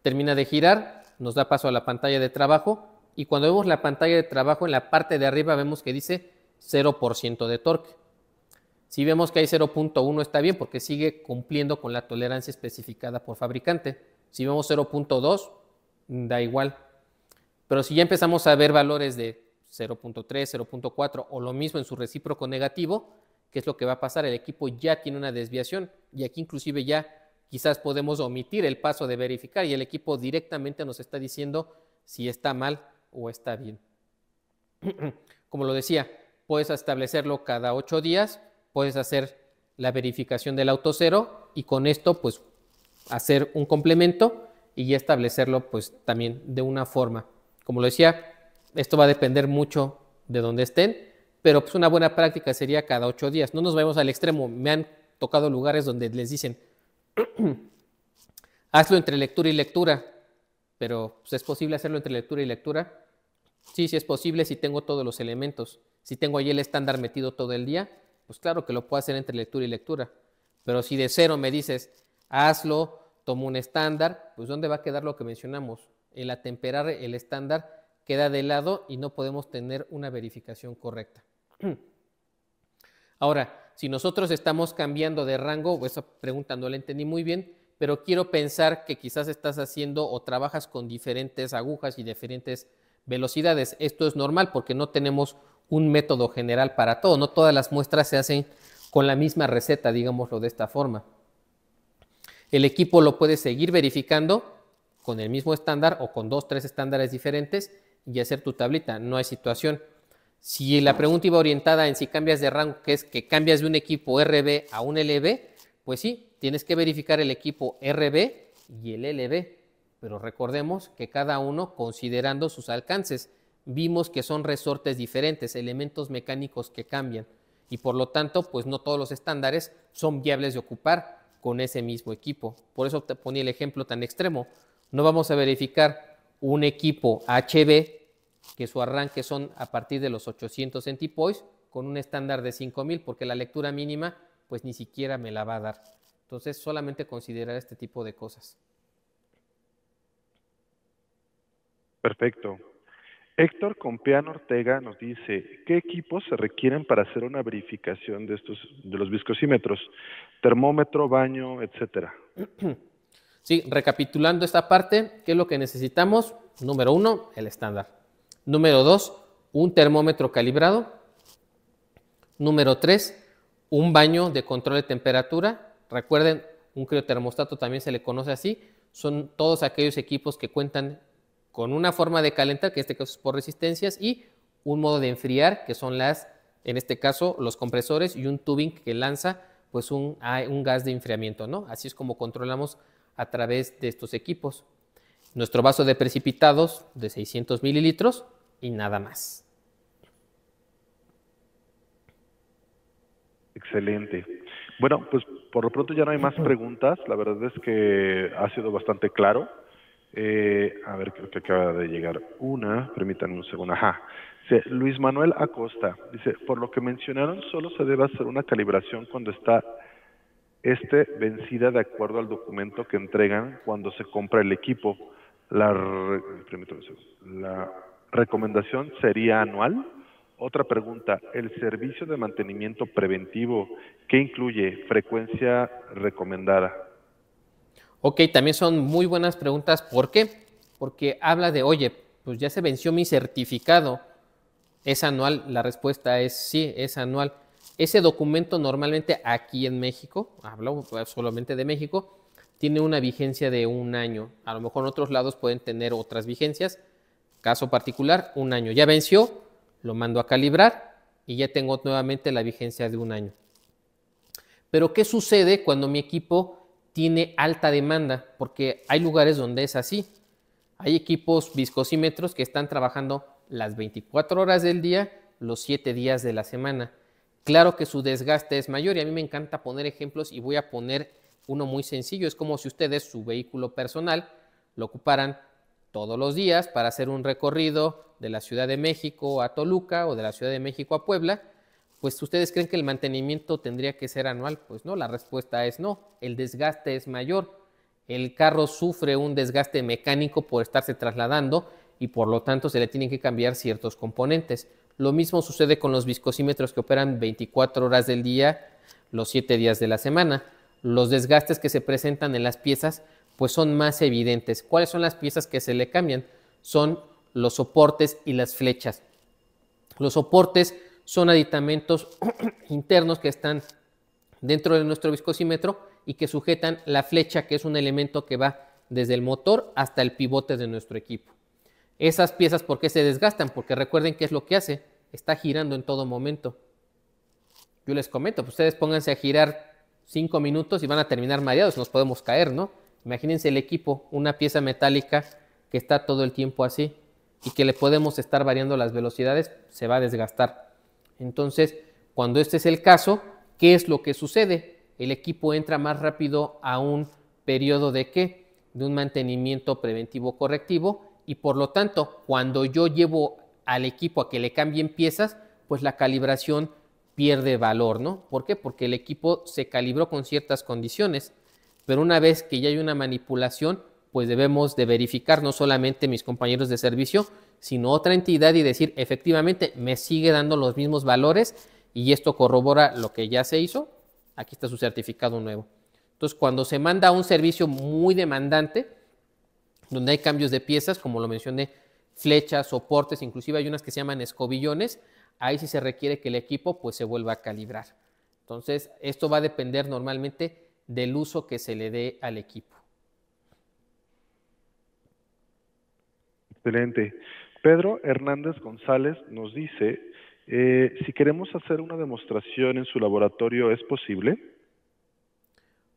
termina de girar, nos da paso a la pantalla de trabajo y cuando vemos la pantalla de trabajo en la parte de arriba vemos que dice 0% de torque. Si vemos que hay 0.1 está bien porque sigue cumpliendo con la tolerancia especificada por fabricante. Si vemos 0.2, da igual. Pero si ya empezamos a ver valores de 0.3, 0.4 o lo mismo en su recíproco negativo, ¿qué es lo que va a pasar? El equipo ya tiene una desviación y aquí inclusive ya quizás podemos omitir el paso de verificar y el equipo directamente nos está diciendo si está mal o está bien. Como lo decía, puedes establecerlo cada 8 días, puedes hacer la verificación del auto cero y con esto pues hacer un complemento y ya establecerlo pues también de una forma. Como lo decía, esto va a depender mucho de dónde estén, pero pues una buena práctica sería cada 8 días. No nos vayamos al extremo. Me han tocado lugares donde les dicen, hazlo entre lectura y lectura, pero pues, ¿es posible hacerlo entre lectura y lectura? Sí, sí es posible si tengo todos los elementos. Si tengo ahí el estándar metido todo el día, pues claro que lo puedo hacer entre lectura y lectura. Pero si de cero me dices, hazlo, tomo un estándar, pues ¿dónde va a quedar lo que mencionamos? El atemperar el estándar queda de lado y no podemos tener una verificación correcta. Ahora, si nosotros estamos cambiando de rango, esa pregunta no la entendí muy bien, pero quiero pensar que quizás estás haciendo o trabajas con diferentes agujas y diferentes velocidades. Esto es normal porque no tenemos un método general para todo, no todas las muestras se hacen con la misma receta, digámoslo de esta forma. El equipo lo puede seguir verificando con el mismo estándar o con 2, 3 estándares diferentes y hacer tu tablita, no hay situación. Si la pregunta iba orientada en si cambias de rango, que es que cambias de un equipo RB a un LB, pues sí, tienes que verificar el equipo RB y el LB, pero recordemos que cada uno considerando sus alcances. Vimos que son resortes diferentes, elementos mecánicos que cambian y por lo tanto, pues no todos los estándares son viables de ocupar con ese mismo equipo. Por eso te ponía el ejemplo tan extremo. No vamos a verificar un equipo HB que su arranque son a partir de los 800 centipoise con un estándar de 5000 porque la lectura mínima pues ni siquiera me la va a dar. Entonces solamente considerar este tipo de cosas.
Perfecto. Héctor Compeán Ortega nos dice, ¿qué equipos se requieren para hacer una verificación de los viscosímetros? Termómetro, baño, etcétera.
Sí, recapitulando esta parte, ¿qué es lo que necesitamos? Número 1, el estándar. Número 2, un termómetro calibrado. Número 3, un baño de control de temperatura. Recuerden, un criotermostato también se le conoce así. Son todos aquellos equipos que cuentan con una forma de calentar, que en este caso es por resistencias, y un modo de enfriar, que son en este caso, los compresores y un tubing que lanza pues un gas de enfriamiento, ¿no? Así es como controlamos a través de estos equipos. Nuestro vaso de precipitados de 600 mililitros y nada más.
Excelente. Bueno, pues por lo pronto ya no hay más preguntas. La verdad es que ha sido bastante claro. A ver, creo que acaba de llegar una. Permítanme un segundo. Ajá. Dice, Luis Manuel Acosta. Dice, por lo que mencionaron, solo se debe hacer una calibración cuando está vencida de acuerdo al documento que entregan cuando se compra el equipo. La recomendación sería anual. Otra pregunta, ¿el servicio de mantenimiento preventivo qué incluye? Frecuencia recomendada.
Ok, también son muy buenas preguntas. ¿Por qué? Porque habla de, oye, pues ya se venció mi certificado. ¿Es anual? La respuesta es sí, es anual. Ese documento normalmente aquí en México, hablo solamente de México, tiene una vigencia de 1 año. A lo mejor en otros lados pueden tener otras vigencias. Caso particular, 1 año. Ya venció, lo mando a calibrar y ya tengo nuevamente la vigencia de 1 año. Pero ¿qué sucede cuando mi equipo tiene alta demanda? Porque hay lugares donde es así. Hay equipos viscosímetros que están trabajando las 24 horas del día, los 7 días de la semana. Claro que su desgaste es mayor y a mí me encanta poner ejemplos y voy a poner uno muy sencillo. Es como si ustedes su vehículo personal lo ocuparan todos los días para hacer un recorrido de la Ciudad de México a Toluca o de la Ciudad de México a Puebla. Pues ustedes creen que el mantenimiento tendría que ser anual. Pues no, la respuesta es no. El desgaste es mayor. El carro sufre un desgaste mecánico por estarse trasladando y por lo tanto se le tienen que cambiar ciertos componentes. Lo mismo sucede con los viscosímetros que operan 24 horas del día, los 7 días de la semana. Los desgastes que se presentan en las piezas pues son más evidentes. ¿Cuáles son las piezas que se le cambian? Son los soportes y las flechas. Los soportes son aditamentos internos que están dentro de nuestro viscosímetro y que sujetan la flecha, que es un elemento que va desde el motor hasta el pivote de nuestro equipo. Esas piezas, ¿por qué se desgastan? Porque recuerden qué es lo que hace, está girando en todo momento. Yo les comento, pues ustedes pónganse a girar 5 minutos y van a terminar mareados, nos podemos caer, ¿no? Imagínense el equipo, una pieza metálica que está todo el tiempo así y que le podemos estar variando las velocidades, se va a desgastar. Entonces, cuando este es el caso, ¿qué es lo que sucede? El equipo entra más rápido a un periodo de ¿qué? De un mantenimiento preventivo correctivo y por lo tanto, cuando yo llevo al equipo a que le cambien piezas, pues la calibración pierde valor, ¿no? ¿Por qué? Porque el equipo se calibró con ciertas condiciones, pero una vez que ya hay una manipulación, pues debemos de verificar no solamente mis compañeros de servicio, sino otra entidad y decir, efectivamente, me sigue dando los mismos valores y esto corrobora lo que ya se hizo. Aquí está su certificado nuevo. Entonces, cuando se manda un servicio muy demandante, donde hay cambios de piezas, como lo mencioné, flechas, soportes, inclusive hay unas que se llaman escobillones, ahí sí se requiere que el equipo pues se vuelva a calibrar. Entonces, esto va a depender normalmente del uso que se le dé al equipo.
Excelente. Pedro Hernández González nos dice, si queremos hacer una demostración en su laboratorio, ¿es posible?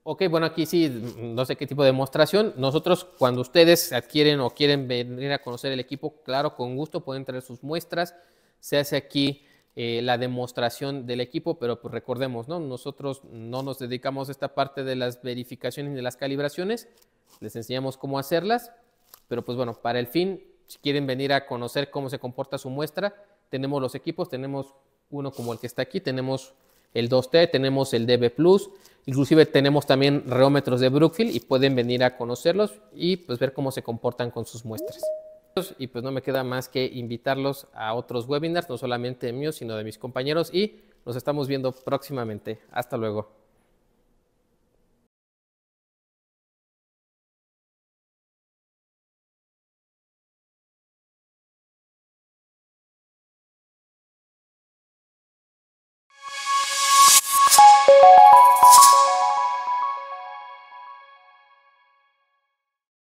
Ok, bueno, aquí sí, no sé qué tipo de demostración. Nosotros, cuando ustedes adquieren o quieren venir a conocer el equipo, claro, con gusto pueden traer sus muestras. Se hace aquí la demostración del equipo, pero pues recordemos, ¿no? Nosotros no nos dedicamos a esta parte de las verificaciones y de las calibraciones. Les enseñamos cómo hacerlas, pero pues bueno, para el fin, si quieren venir a conocer cómo se comporta su muestra, tenemos los equipos, tenemos uno como el que está aquí, tenemos el 2T, tenemos el DB Plus, inclusive tenemos también reómetros de Brookfield y pueden venir a conocerlos y pues ver cómo se comportan con sus muestras. Y pues no me queda más que invitarlos a otros webinars, no solamente míos, sino de mis compañeros y nos estamos viendo próximamente. Hasta luego.